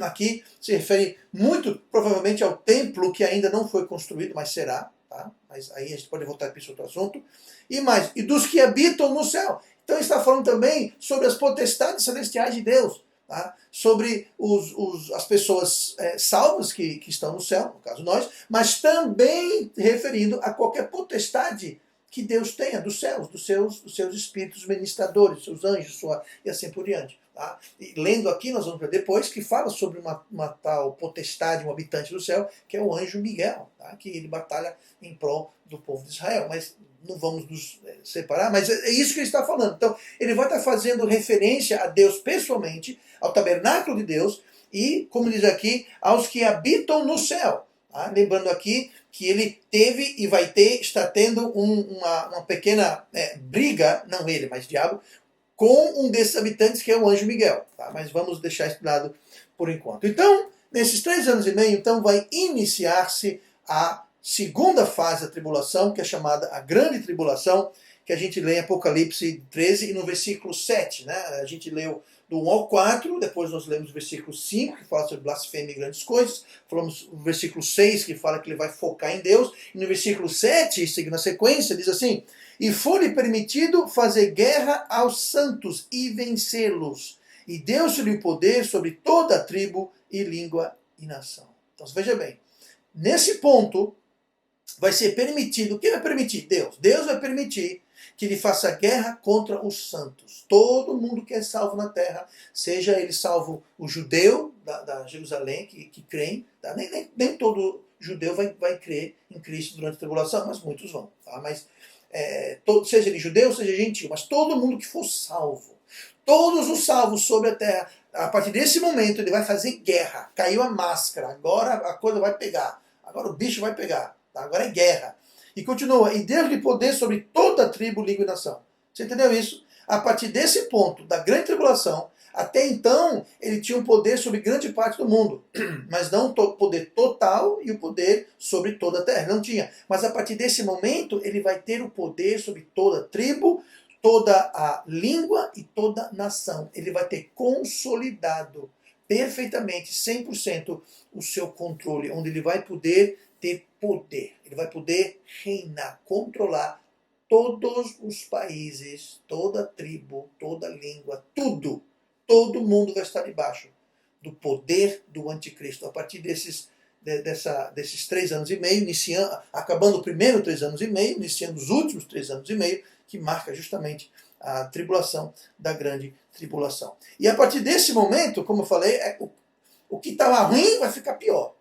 Aqui se refere muito provavelmente ao templo que ainda não foi construído, mas será. Tá? Mas aí a gente pode voltar para esse outro assunto. E dos que habitam no céu. Então está falando também sobre as potestades celestiais de Deus. Tá? Sobre as pessoas salvas que estão no céu, no caso nós, mas também referindo a qualquer potestade que Deus tenha dos céus, dos seus espíritos ministradores, seus anjos, e assim por diante. Tá? E lendo aqui, nós vamos ver depois, que fala sobre uma tal potestade, um habitante do céu, que é o anjo Miguel, tá? Que ele batalha em prol do povo de Israel. Mas não vamos nos separar, mas é isso que ele está falando. Então, ele vai estar fazendo referência a Deus pessoalmente, ao tabernáculo de Deus, e, como diz aqui, aos que habitam no céu. Tá? Lembrando aqui que ele teve e vai ter, está tendo uma pequena briga, não ele, mas o diabo, com um desses habitantes que é o anjo Miguel. Tá? Mas vamos deixar isso de lado por enquanto. Então, nesses 3 anos e meio, então, vai iniciar-se a segunda fase da tribulação, que é chamada a grande tribulação, que a gente lê em Apocalipse 13 e no versículo 7. Né? A gente leu do 1 ao 4, depois nós lemos o versículo 5, que fala sobre blasfêmia e grandes coisas. Falamos o versículo 6, que fala que ele vai focar em Deus. E no versículo 7, seguindo a sequência, diz assim: e foi-lhe permitido fazer guerra aos santos e vencê-los. E deu-se-lhe o poder sobre toda a tribo e língua e nação. Então, veja bem, nesse ponto vai ser permitido, quem vai permitir? Deus. Deus vai permitir que ele faça guerra contra os santos. Todo mundo que é salvo na terra, seja ele salvo o judeu da Jerusalém, que creem, tá? Nem todo judeu vai crer em Cristo durante a tribulação, mas muitos vão. Tá? Mas seja ele judeu, seja gentil, mas todo mundo que for salvo, todos os salvos sobre a terra, a partir desse momento ele vai fazer guerra. Caiu a máscara, agora a coisa vai pegar, agora o bicho vai pegar, tá? Agora é guerra. E continua, e deu-lhe poder sobre toda a tribo, língua e nação. Você entendeu isso? A partir desse ponto, da grande tribulação, até então, ele tinha um poder sobre grande parte do mundo, mas não o poder total e o poder sobre toda a terra. Não tinha. Mas a partir desse momento, ele vai ter o poder sobre toda a tribo, toda a língua e toda a nação. Ele vai ter consolidado perfeitamente, 100%, o seu controle, onde ele vai poder ter poder. Ele vai poder reinar, controlar todos os países, toda a tribo, toda a língua, tudo. Todo mundo vai estar debaixo do poder do anticristo. A partir desses 3 anos e meio, acabando o primeiro 3 anos e meio, iniciando os últimos 3 anos e meio, que marca justamente a tribulação da grande tribulação. E a partir desse momento, como eu falei, o que estava ruim vai ficar pior.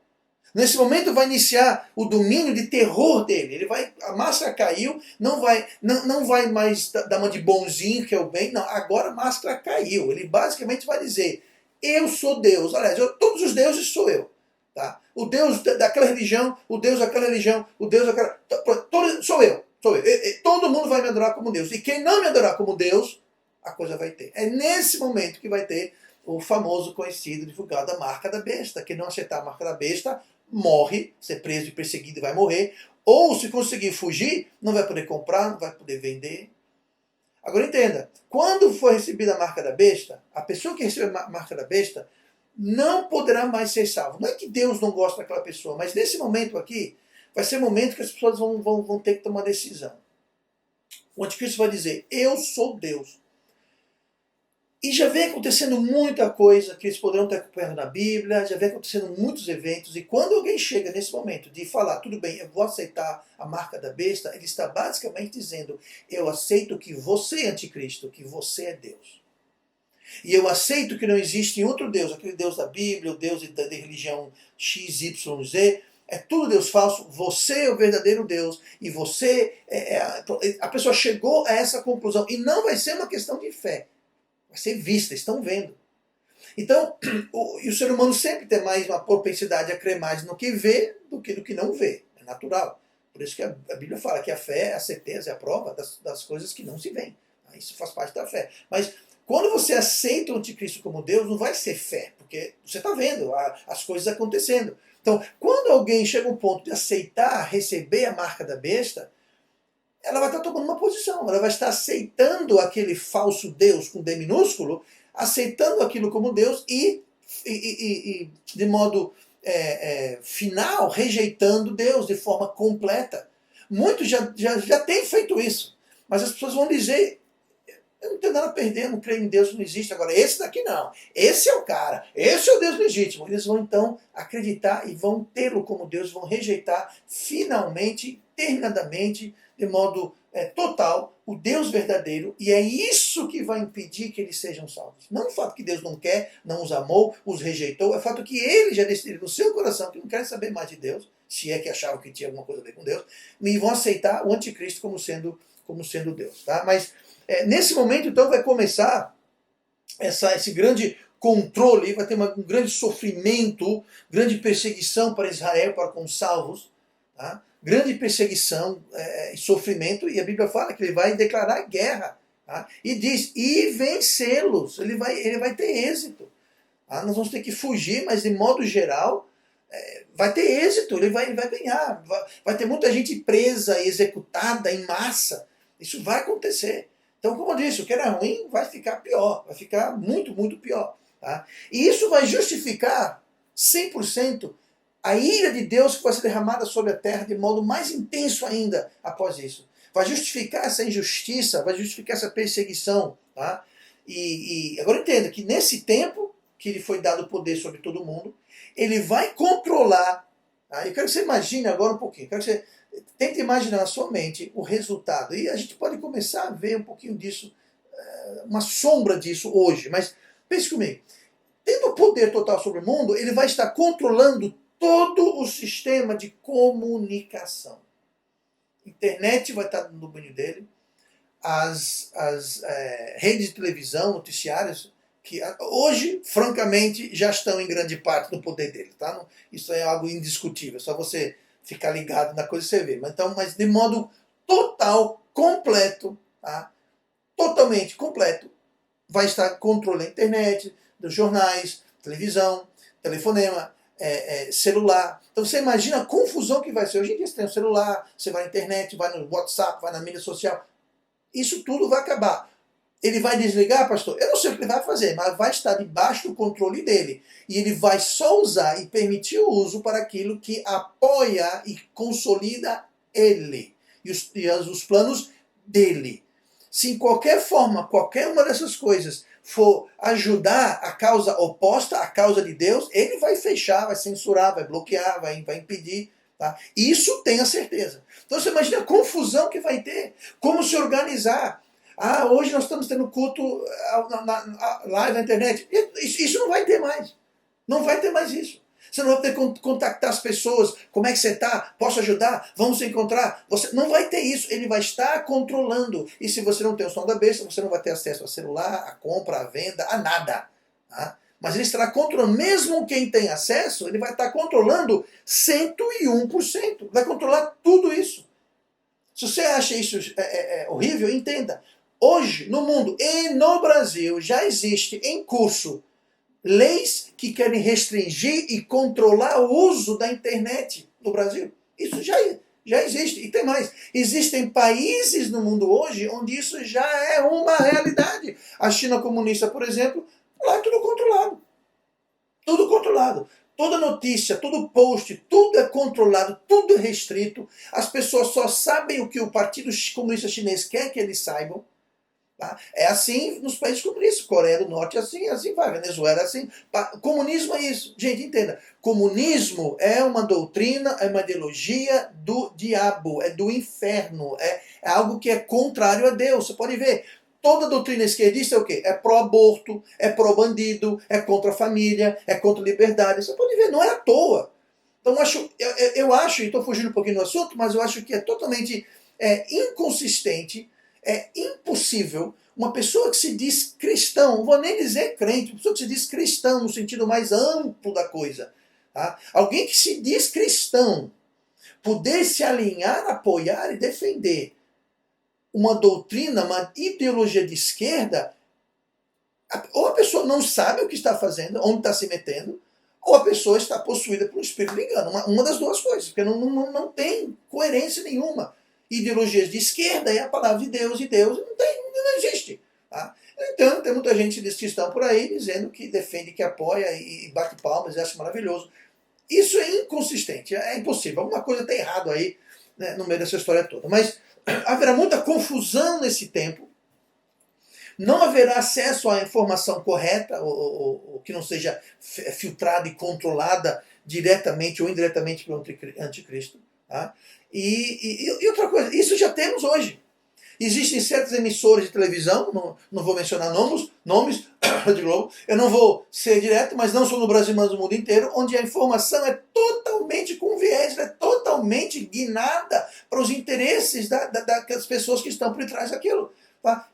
Nesse momento vai iniciar o domínio de terror dele. A máscara caiu, não vai mais dar uma de bonzinho, que é o bem. Não, agora a máscara caiu. Ele basicamente vai dizer, eu sou Deus. Aliás, todos os deuses sou eu. Tá? O Deus daquela religião, o Deus daquela religião, o Deus daquela... Sou eu. Todo mundo vai me adorar como Deus. E quem não me adorar como Deus, a coisa vai ter. É nesse momento que vai ter o famoso, conhecido, divulgado, a marca da besta. Quem não aceitar a marca da besta morre, ser preso e perseguido e vai morrer, ou se conseguir fugir, não vai poder comprar, não vai poder vender. Agora entenda, quando for recebida a marca da besta, a pessoa que recebe a marca da besta não poderá mais ser salva. Não é que Deus não gosta daquela pessoa, mas nesse momento aqui, vai ser o momento que as pessoas vão ter que tomar uma decisão. O anticristo vai dizer, eu sou Deus. E já vem acontecendo muita coisa que eles poderão estar acompanhando na Bíblia, já vem acontecendo muitos eventos, e quando alguém chega nesse momento de falar, tudo bem, eu vou aceitar a marca da besta, ele está basicamente dizendo, eu aceito que você é anticristo, que você é Deus. E eu aceito que não existe outro Deus, aquele Deus da Bíblia, o Deus da religião X, Y, Z, é tudo Deus falso, você é o verdadeiro Deus, e você, a pessoa chegou a essa conclusão, e não vai ser uma questão de fé, vai ser vista, estão vendo. Então, o ser humano sempre tem mais uma propensidade a crer mais no que vê do que no que não vê. É natural. Por isso que a Bíblia fala que a fé é a certeza, é a prova das coisas que não se veem. Isso faz parte da fé. Mas quando você aceita o anticristo como Deus, não vai ser fé, porque você está vendo as coisas acontecendo. Então, quando alguém chega ao ponto de aceitar, receber a marca da besta, ela vai estar tomando uma posição, ela vai estar aceitando aquele falso Deus com D minúsculo, aceitando aquilo como Deus e de modo final, rejeitando Deus de forma completa. Muitos já têm feito isso, mas as pessoas vão dizer, eu não tenho nada a perder, não creio em Deus, não existe. Agora, esse daqui não, esse é o cara, esse é o Deus legítimo. Eles vão então acreditar e vão tê-lo como Deus, vão rejeitar finalmente, terminadamente, de modo total, o Deus verdadeiro, e é isso que vai impedir que eles sejam salvos. Não o fato que Deus não quer, não os amou, os rejeitou, é o fato que ele já decidiu no seu coração que não quer saber mais de Deus, se é que achavam que tinha alguma coisa a ver com Deus, e vão aceitar o anticristo como sendo Deus. Tá? Mas nesse momento, então, vai começar esse grande controle, vai ter um grande sofrimento, grande perseguição para Israel, para com os salvos, tá? Grande perseguição e sofrimento, e a Bíblia fala que ele vai declarar guerra, tá? E diz, e vencê-los, ele vai ter êxito. Tá? Nós vamos ter que fugir, mas de modo geral, vai ter êxito, ele vai ganhar, vai ter muita gente presa e executada em massa, Isso vai acontecer. Então, como eu disse, o que era ruim vai ficar pior, vai ficar muito, muito pior. Tá? E isso vai justificar 100% a ira de Deus que vai ser derramada sobre a terra de modo mais intenso ainda após isso. Vai justificar essa injustiça, vai justificar essa perseguição. Tá? E agora entenda que nesse tempo que lhe foi dado poder sobre todo mundo, ele vai controlar. Tá? Eu quero que você imagine agora um pouquinho, quero que você tente imaginar na sua mente o resultado. E a gente pode começar a ver um pouquinho disso, uma sombra disso hoje. Mas pense comigo. Tendo poder total sobre o mundo, ele vai estar controlando todo o sistema de comunicação. Internet vai estar no domínio dele. As redes de televisão, noticiários, que hoje, francamente, já estão em grande parte no poder dele. Tá? Isso é algo indiscutível. É só você ficar ligado na coisa que você vê. Mas de modo total, completo, tá? Totalmente completo, vai estar controlando a internet, dos jornais, televisão, telefonema, celular. Então você imagina a confusão que vai ser. Hoje em dia você tem o celular, você vai na internet, vai no WhatsApp, vai na mídia social. Isso tudo vai acabar. Ele vai desligar, pastor? Eu não sei o que ele vai fazer, mas vai estar debaixo do controle dele. E ele vai só usar e permitir o uso para aquilo que apoia e consolida ele. E os planos dele. Se em qualquer forma, qualquer uma dessas coisas for ajudar a causa oposta à causa de Deus, ele vai fechar, vai censurar, vai bloquear, vai impedir. Tá? Isso tenha certeza. Então você imagina a confusão que vai ter. Como se organizar. Hoje nós estamos tendo culto live na internet. Isso não vai ter mais. Não vai ter mais isso. Você não vai ter que contactar as pessoas. Como é que você está? Posso ajudar? Vamos se encontrar? Você não vai ter isso. Ele vai estar controlando. E se você não tem o som da besta, você não vai ter acesso ao celular, à compra, à venda, a nada. Tá? Mas ele estará controlando. Mesmo quem tem acesso, ele vai estar controlando 101%. Vai controlar tudo isso. Se você acha isso horrível, entenda. Hoje, no mundo e no Brasil, já existe em curso leis que querem restringir e controlar o uso da internet no Brasil. Isso já existe. E tem mais. Existem países no mundo hoje onde isso já é uma realidade. A China comunista, por exemplo, lá é tudo controlado. Tudo controlado. Toda notícia, todo post, tudo é controlado, tudo é restrito. As pessoas só sabem o que o Partido Comunista Chinês quer que eles saibam. Tá? É assim nos países comunistas. Coreia do Norte é assim vai. Venezuela é assim. Comunismo é isso. Gente, entenda. Comunismo é uma doutrina, é uma ideologia do diabo, é do inferno. É algo que é contrário a Deus. Você pode ver. Toda doutrina esquerdista é o quê? É pró-aborto, é pró-bandido, é contra a família, é contra a liberdade. Você pode ver, não é à toa. Então eu acho, e estou fugindo um pouquinho do assunto, mas eu acho que é totalmente inconsistente, é impossível uma pessoa que se diz cristão, não vou nem dizer crente, uma pessoa que se diz cristão no sentido mais amplo da coisa. Tá? Alguém que se diz cristão, poder se alinhar, apoiar e defender uma doutrina, uma ideologia de esquerda, ou a pessoa não sabe o que está fazendo, onde está se metendo, ou a pessoa está possuída por um espírito de engano. Uma das duas coisas, porque não tem coerência nenhuma. Ideologias de esquerda é a palavra de Deus, e Deus não existe. Tá? Então, tem muita gente de cristão por aí dizendo que defende, que apoia e bate palmas e acha maravilhoso. Isso é inconsistente, é impossível. Alguma coisa está errado aí, né, no meio dessa história toda. Mas haverá muita confusão nesse tempo. Não haverá acesso à informação correta, ou que não seja filtrada e controlada diretamente ou indiretamente pelo anticristo. Tá? E outra coisa, isso já temos hoje. Existem certas emissoras de televisão, não vou mencionar nomes de Globo, eu não vou ser direto, mas não só no Brasil, mas no mundo inteiro, onde a informação é totalmente com viés, é totalmente guinada para os interesses das pessoas que estão por trás daquilo. Tá?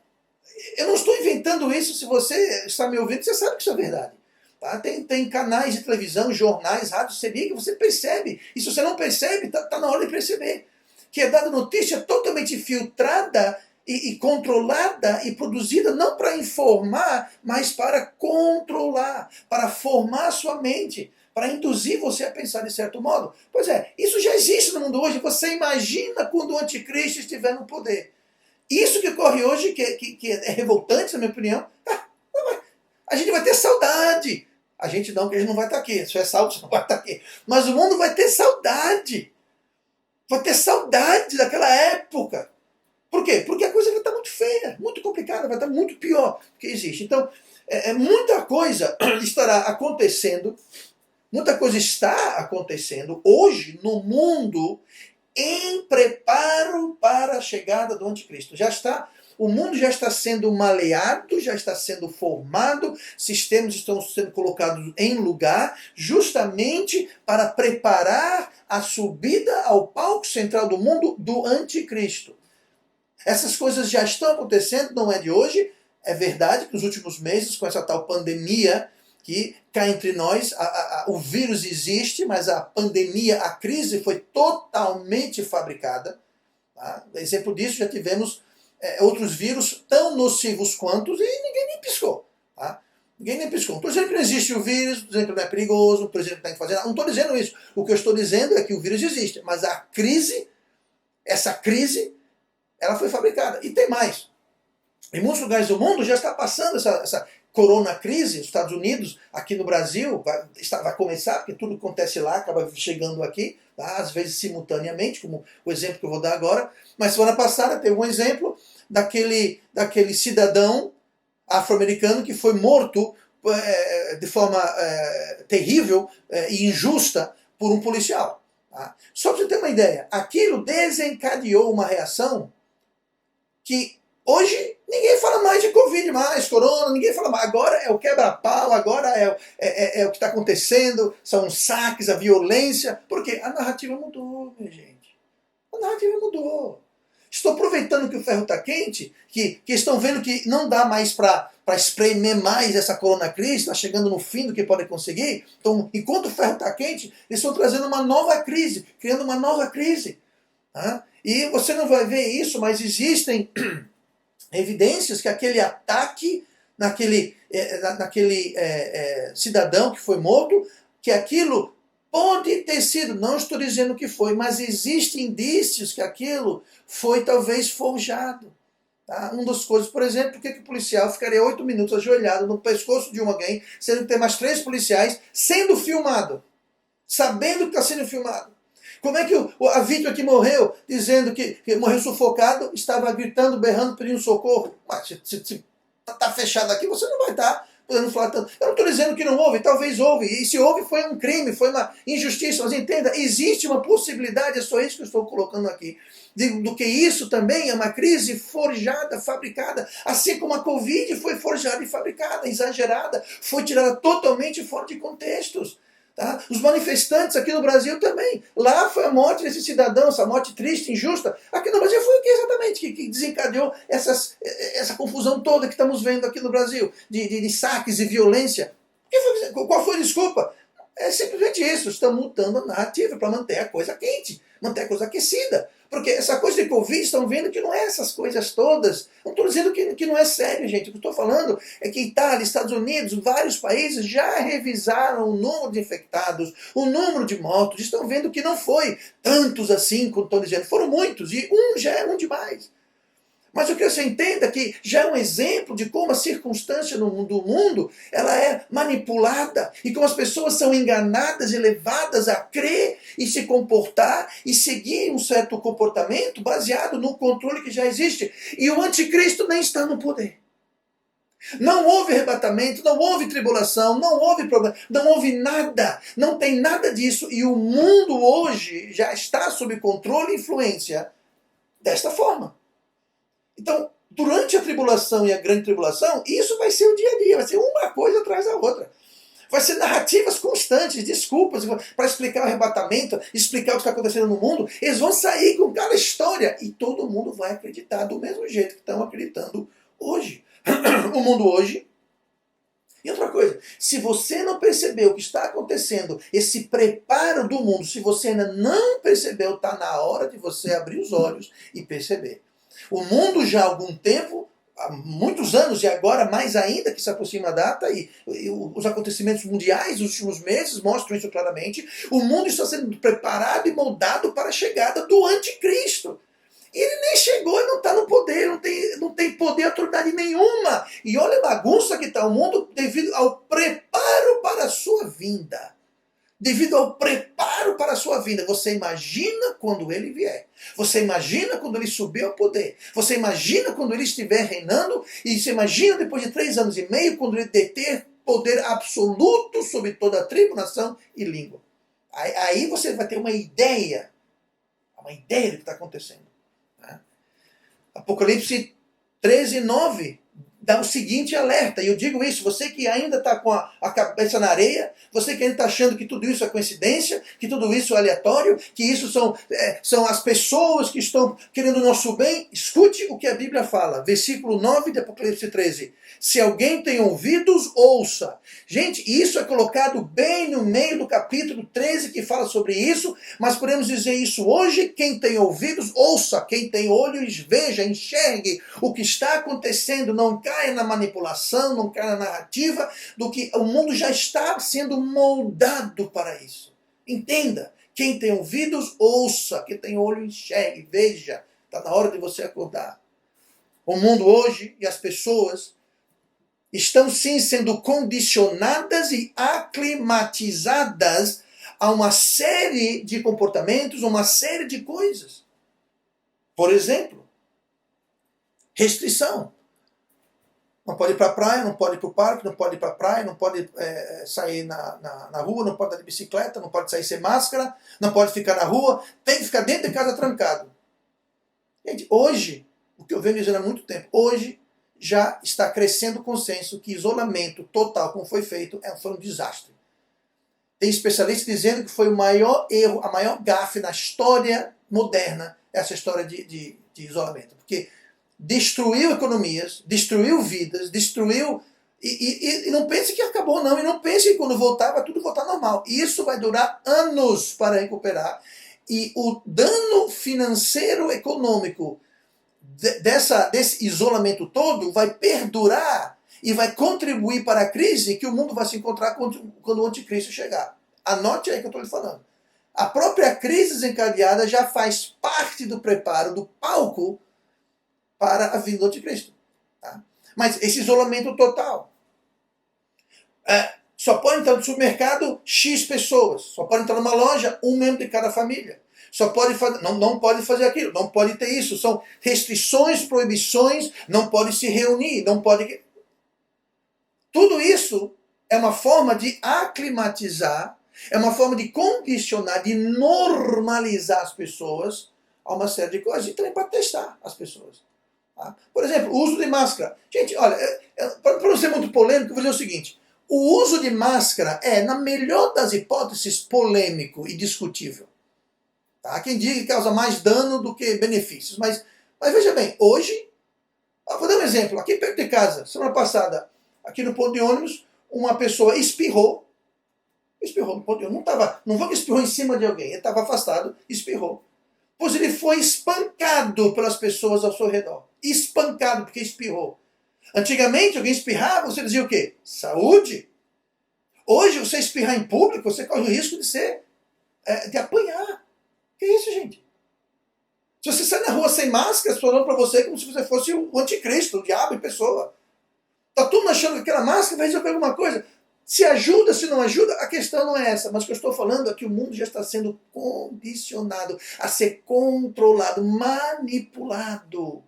Eu não estou inventando isso. Se você está me ouvindo, você sabe que isso é verdade. Tá? Tem canais de televisão, jornais, rádios, você liga, você percebe. E se você não percebe, está na hora de perceber. Que é dada notícia totalmente filtrada e controlada e produzida não para informar, mas para controlar, para formar sua mente, para induzir você a pensar de certo modo. Pois é, isso já existe no mundo hoje. Você imagina quando o anticristo estiver no poder. Isso que ocorre hoje, que é revoltante, na minha opinião, a gente vai ter saudade. A gente não, porque a gente não vai estar aqui. Se é salvo, você não vai estar aqui. Mas o mundo vai ter saudade. Vai ter saudade daquela época. Por quê? Porque a coisa vai estar muito feia, muito complicada, vai estar muito pior do que existe. Então, muita coisa estará acontecendo, muita coisa está acontecendo hoje no mundo em preparo para a chegada do anticristo. O mundo já está sendo maleado, já está sendo formado, sistemas estão sendo colocados em lugar, justamente para preparar a subida ao palco central do mundo do anticristo. Essas coisas já estão acontecendo, não é de hoje. É verdade que nos últimos meses, com essa tal pandemia que cá entre nós, o vírus existe, mas a pandemia, a crise foi totalmente fabricada. Tá? Exemplo disso, já tivemos outros vírus tão nocivos quanto e ninguém nem piscou. Tá? Ninguém nem piscou. Não estou dizendo que não existe o vírus, não estou dizendo que não é perigoso, não estou dizendo que tem que fazer nada, não estou dizendo isso. O que eu estou dizendo é que o vírus existe, mas a crise, essa crise, ela foi fabricada. E tem mais. Em muitos lugares do mundo já está passando essa corona crise. Os Estados Unidos, aqui no Brasil, vai começar, porque tudo que acontece lá acaba chegando aqui, tá? Às vezes simultaneamente, como o exemplo que eu vou dar agora. Mas semana passada teve um exemplo daquele cidadão afro-americano que foi morto de forma terrível e injusta por um policial. Tá? Só para você ter uma ideia, aquilo desencadeou uma reação que hoje ninguém fala mais de Covid, mais corona, ninguém fala mais. Agora é o quebra-pau, agora é o que está acontecendo, são os saques, a violência. Porque a narrativa mudou, minha gente. A narrativa mudou. Estou aproveitando que o ferro está quente, que estão vendo que não dá mais para espremer mais essa corona crise, está chegando no fim do que podem conseguir. Então, enquanto o ferro está quente, eles estão trazendo uma nova crise, criando uma nova crise. Tá? E você não vai ver isso, mas existem evidências que aquele ataque naquele cidadão que foi morto, que aquilo pode ter sido, não estou dizendo que foi, mas existem indícios que aquilo foi talvez forjado. Tá? Uma das coisas, por exemplo, por que o policial ficaria 8 minutos ajoelhado no pescoço de alguém, sendo que tem mais 3 policiais, sendo filmado, sabendo que está sendo filmado? Como é que a vítima que morreu, dizendo que morreu sufocado, estava gritando, berrando, pedindo socorro? Mas se está fechado aqui, você não vai estar podendo falar tanto. Eu não estou dizendo que não houve, talvez houve. E se houve, foi um crime, foi uma injustiça. Mas entenda, existe uma possibilidade, é só isso que eu estou colocando aqui, do que isso também é uma crise forjada, fabricada. Assim como a Covid foi forjada e fabricada, exagerada, foi tirada totalmente fora de contextos. Tá? Os manifestantes aqui no Brasil também. Lá foi a morte desse cidadão, essa morte triste, injusta. Aqui no Brasil foi o que exatamente que desencadeou essa confusão toda que estamos vendo aqui no Brasil, de saques e violência. Qual foi a desculpa? É simplesmente isso. Estão mudando a narrativa para manter a coisa quente, manter a coisa aquecida. Porque essa coisa de Covid, estão vendo que não é essas coisas todas. Não estou dizendo que não é sério, gente. O que estou falando é que Itália, Estados Unidos, vários países já revisaram o número de infectados, o número de mortos. Estão vendo que não foi tantos assim, como estão dizendo. Foram muitos, e um já é um demais. Mas eu quero que você entenda que já é um exemplo de como a circunstância do mundo ela é manipulada e como as pessoas são enganadas e levadas a crer e se comportar e seguir um certo comportamento baseado no controle que já existe. E o anticristo nem está no poder. Não houve arrebatamento, não houve tribulação, não houve problema, não houve nada, não tem nada disso. E o mundo hoje já está sob controle e influência desta forma. Então, durante a tribulação e a grande tribulação, isso vai ser o dia a dia, vai ser uma coisa atrás da outra. Vai ser narrativas constantes, desculpas, para explicar o arrebatamento, explicar o que está acontecendo no mundo. Eles vão sair com cada história e todo mundo vai acreditar do mesmo jeito que estão acreditando hoje. O mundo hoje. E outra coisa, se você não percebeu o que está acontecendo, esse preparo do mundo, se você ainda não percebeu, está na hora de você abrir os olhos e perceber. O mundo já há algum tempo, há muitos anos, e agora mais ainda que se aproxima a data, e os acontecimentos mundiais dos últimos meses mostram isso claramente, o mundo está sendo preparado e moldado para a chegada do anticristo. Ele nem chegou e não está no poder, não tem poder, autoridade nenhuma. E olha a bagunça que está o mundo devido ao preparo para a sua vinda. Devido ao preparo para a sua vinda. Você imagina quando ele vier. Você imagina quando ele subir ao poder. Você imagina quando ele estiver reinando. E você imagina depois de 3 anos e meio, quando ele deter poder absoluto sobre toda a tribo, nação e língua. Aí você vai ter uma ideia do que está acontecendo. Apocalipse 13:9 dá o seguinte alerta, e eu digo isso, você que ainda está com a cabeça na areia, você que ainda está achando que tudo isso é coincidência, que tudo isso é aleatório, que isso são as pessoas que estão querendo o nosso bem, escute o que a Bíblia fala, versículo 9 de Apocalipse 13. Se alguém tem ouvidos, ouça. Gente, isso é colocado bem no meio do capítulo 13 que fala sobre isso, mas podemos dizer isso hoje, quem tem ouvidos, ouça. Quem tem olhos, veja, enxergue o que está acontecendo, não caia na manipulação, não caia na narrativa do que o mundo já está sendo moldado para isso. Entenda, quem tem ouvidos, ouça. Quem tem olho, enxergue, veja. Está na hora de você acordar. O mundo hoje e as pessoas estão sim sendo condicionadas e aclimatizadas a uma série de comportamentos, uma série de coisas. Por exemplo, restrição. Não pode ir para a praia, não pode ir para o parque, não pode ir para a praia, não pode sair na rua, não pode andar de bicicleta, não pode sair sem máscara, não pode ficar na rua, tem que ficar dentro de casa trancado. Gente, hoje, o que eu venho dizendo há muito tempo, hoje já está crescendo o consenso que isolamento total, como foi feito, foi um desastre. Tem especialistas dizendo que foi o maior erro, a maior gafe na história moderna, essa história de isolamento. Porque destruiu economias, destruiu vidas, destruiu... E não pense que acabou, não. E não pense que quando voltar, vai tudo voltar normal. Isso vai durar anos para recuperar. E o dano financeiro, econômico, desse isolamento todo vai perdurar e vai contribuir para a crise que o mundo vai se encontrar quando o anticristo chegar. Anote aí que eu estou lhe falando. A própria crise desencadeada já faz parte do preparo, do palco para a vinda do anticristo. Tá? Mas esse isolamento total. Só pode entrar no supermercado X pessoas. Só pode entrar numa loja um membro de cada família. Só pode fazer, não pode fazer aquilo, não pode ter isso. São restrições, proibições, não pode se reunir, não pode... Tudo isso é uma forma de aclimatizar, é uma forma de condicionar, de normalizar as pessoas a uma série de coisas e também para testar as pessoas. Tá? Por exemplo, o uso de máscara. Gente, olha, para não ser muito polêmico, eu vou dizer o seguinte. O uso de máscara é, na melhor das hipóteses, polêmico e discutível. Tá? Quem diga que causa mais dano do que benefícios. Mas veja bem, hoje, vou dar um exemplo. Aqui perto de casa, semana passada, aqui no ponto de ônibus, uma pessoa espirrou no ponto de ônibus. Não foi que espirrou em cima de alguém, ele estava afastado, espirrou. Pois ele foi espancado pelas pessoas ao seu redor. Espancado porque espirrou. Antigamente, alguém espirrava, você dizia o quê? Saúde. Hoje, você espirrar em público, você corre o risco de apanhar. Que é isso, gente? Se você sai na rua sem máscara, falando para você como se você fosse o anticristo, o diabo em pessoa. Está todo mundo achando que aquela máscara vai resolver alguma coisa. Se ajuda, se não ajuda, a questão não é essa. Mas o que eu estou falando é que o mundo já está sendo condicionado a ser controlado, manipulado.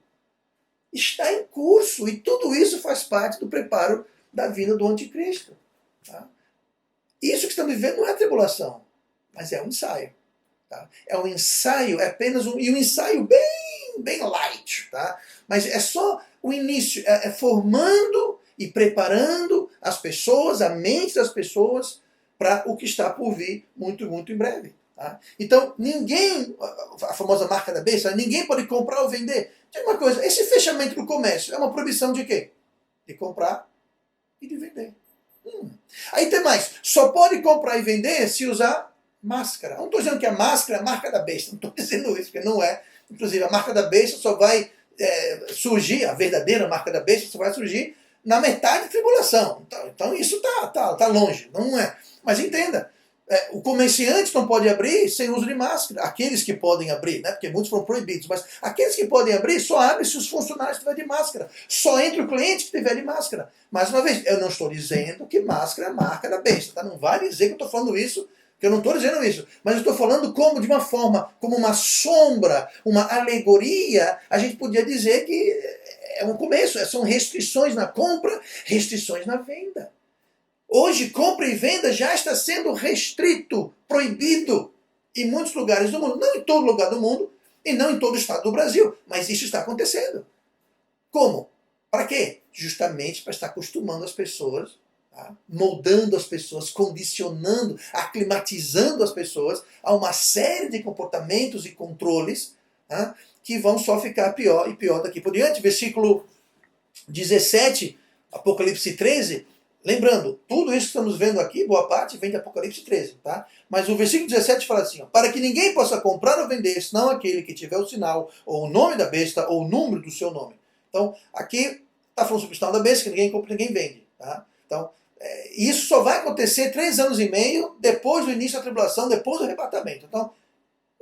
Está em curso. E tudo isso faz parte do preparo da vinda do anticristo. Tá? Isso que estamos vivendo não é tribulação, mas é um ensaio. Tá? É um ensaio, é apenas um ensaio bem light. Tá? Mas é só o início, é formando e preparando as pessoas, a mente das pessoas, para o que está por vir muito, muito em breve. Tá? Então, ninguém, a famosa marca da besta, ninguém pode comprar ou vender. Tem uma coisa, esse fechamento do comércio é uma proibição de quê? De comprar e de vender. Aí tem mais, só pode comprar e vender se usar máscara. Não estou dizendo que a máscara é a marca da besta, não estou dizendo isso, porque não é. Inclusive, a marca da besta só vai surgir, a verdadeira marca da besta só vai surgir na metade da tribulação. Então isso está longe, não é. Mas entenda, O comerciante não pode abrir sem uso de máscara. Aqueles que podem abrir, né? Porque muitos foram proibidos. Mas aqueles que podem abrir, só abrem se os funcionários estiverem de máscara. Só entra o cliente que estiver de máscara. Mais uma vez, eu não estou dizendo que máscara é a marca da besta. Tá? Não vale dizer que eu estou falando isso, que eu não estou dizendo isso. Mas eu estou falando como, de uma forma, como uma sombra, uma alegoria, a gente podia dizer que é um começo. São restrições na compra, restrições na venda. Hoje, compra e venda já está sendo restrito, proibido em muitos lugares do mundo. Não em todo lugar do mundo e não em todo o estado do Brasil, mas isso está acontecendo. Como? Para quê? Justamente para estar acostumando as pessoas, tá? Moldando as pessoas, condicionando, aclimatizando as pessoas a uma série de comportamentos e controles, tá? Que vão só ficar pior e pior daqui por diante. Versículo 17, Apocalipse 13... Lembrando, tudo isso que estamos vendo aqui, boa parte, vem de Apocalipse 13, tá? Mas o versículo 17 fala assim, ó, para que ninguém possa comprar ou vender, senão aquele que tiver o sinal, ou o nome da besta, ou o número do seu nome. Então, aqui está falando sobre o sinal da besta, que ninguém compra e ninguém vende, tá? Então, isso só vai acontecer 3 anos e meio depois do início da tribulação, depois do arrebatamento. Então,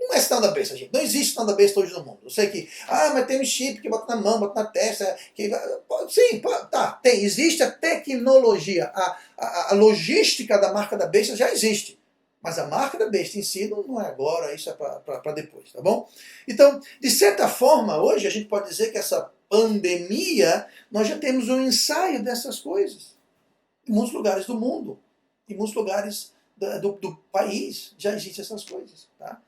não é sinal da besta, gente. Não existe sinal da besta hoje no mundo. Eu sei que, mas tem um chip que bota na mão, bota na testa. Sim, tá, tem. Existe a tecnologia. A logística da marca da besta já existe. Mas a marca da besta em si não é agora, isso é para depois, tá bom? Então, de certa forma, hoje a gente pode dizer que essa pandemia, nós já temos um ensaio dessas coisas. Em muitos lugares do mundo, em muitos lugares do país, já existem essas coisas, tá?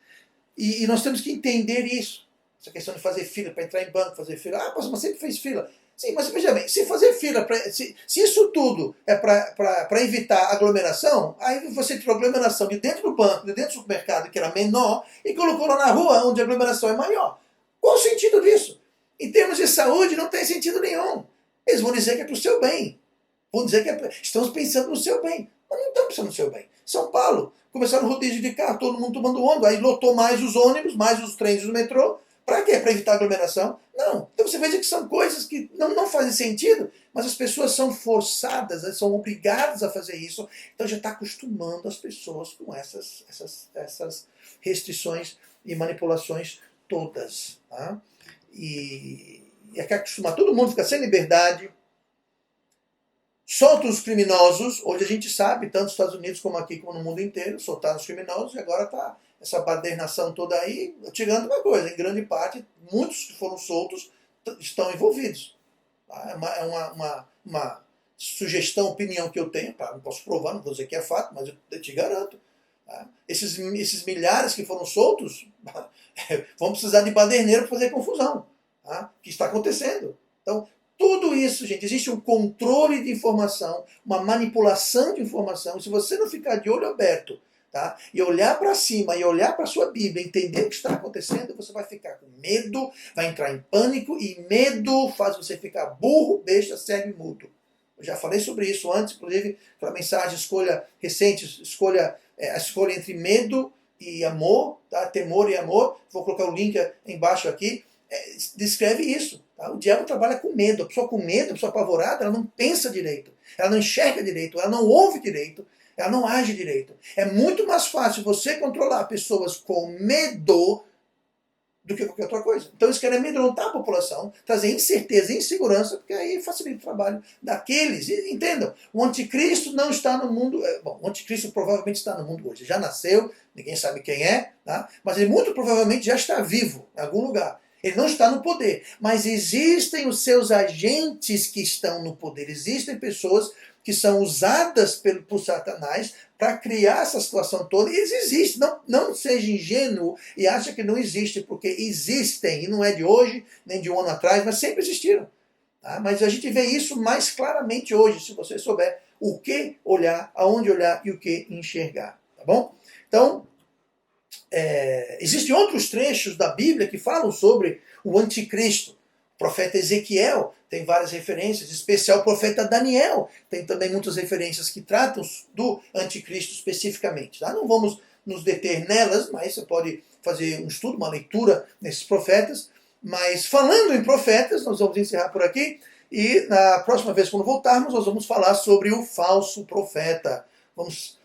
E nós temos que entender isso. Essa questão de fazer fila para entrar em banco, fazer fila. Mas sempre fez fila. Sim, mas veja bem, se fazer fila, se isso tudo é para evitar aglomeração, aí você tirou a aglomeração de dentro do banco, de dentro do supermercado, que era menor, e colocou lá na rua, onde a aglomeração é maior. Qual o sentido disso? Em termos de saúde, não tem sentido nenhum. Eles vão dizer que é para o seu bem. Vão dizer que estamos pensando no seu bem. Mas não estamos pensando no seu bem. São Paulo, começaram o rodízio de carro, todo mundo tomando onda, aí lotou mais os ônibus, mais os trens do metrô. Para quê? Para evitar aglomeração? Não. Então você veja que são coisas que não fazem sentido, mas as pessoas são forçadas, são obrigadas a fazer isso. Então já está acostumando as pessoas com essas restrições e manipulações todas. Tá? E é que acostumar, todo mundo fica sem liberdade, solta os criminosos, hoje a gente sabe, tanto nos Estados Unidos como aqui, como no mundo inteiro, soltaram os criminosos, e agora está essa badernação toda aí, tirando uma coisa, em grande parte, muitos que foram soltos estão envolvidos. Tá? É uma sugestão, opinião que eu tenho, tá? Não posso provar, não vou dizer que é fato, mas eu te garanto. Tá? Esses milhares que foram soltos vão precisar de baderneiro para fazer confusão, tá? Que está acontecendo. Então, tudo isso, gente, existe um controle de informação, uma manipulação de informação. Se você não ficar de olho aberto, tá, e olhar para cima, e olhar para a sua Bíblia, entender o que está acontecendo, você vai ficar com medo, vai entrar em pânico, e medo faz você ficar burro, besta, cego e mudo. Eu já falei sobre isso antes, inclusive, aquela mensagem, escolha recente, a escolha entre medo e amor, tá, temor e amor. Vou colocar o link embaixo aqui. Descreve isso. Tá? O diabo trabalha com medo. A pessoa com medo, a pessoa apavorada, ela não pensa direito, ela não enxerga direito, ela não ouve direito, ela não age direito. É muito mais fácil você controlar pessoas com medo do que qualquer outra coisa. Então eles querem amedrontar a população, trazer incerteza e insegurança, porque aí facilita o trabalho daqueles. E, entendam, o anticristo não está no mundo. Bom, o anticristo provavelmente está no mundo hoje. Já nasceu, ninguém sabe quem é, tá? Mas ele muito provavelmente já está vivo em algum lugar. Ele não está no poder, mas existem os seus agentes que estão no poder. Existem pessoas que são usadas por Satanás para criar essa situação toda. E eles existem. Não seja ingênuo e acha que não existe, porque existem. E não é de hoje, nem de um ano atrás, mas sempre existiram. Tá? Mas a gente vê isso mais claramente hoje, se você souber o que olhar, aonde olhar e o que enxergar. Tá bom? Então, existem outros trechos da Bíblia que falam sobre o anticristo. O profeta Ezequiel tem várias referências, em especial o profeta Daniel tem também muitas referências que tratam do anticristo especificamente. Tá? Não vamos nos deter nelas, mas você pode fazer um estudo, uma leitura nesses profetas. Mas falando em profetas, nós vamos encerrar por aqui e na próxima vez quando voltarmos nós vamos falar sobre o falso profeta. Vamos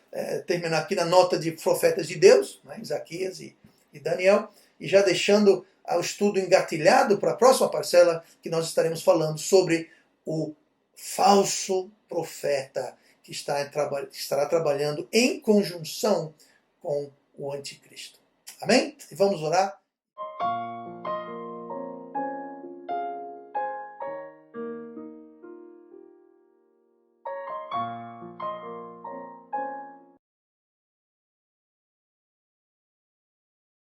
terminar aqui na nota de profetas de Deus, né, Isaías e Daniel, e já deixando o estudo engatilhado para a próxima parcela, que nós estaremos falando sobre o falso profeta que estará trabalhando em conjunção com o anticristo. Amém? E vamos orar.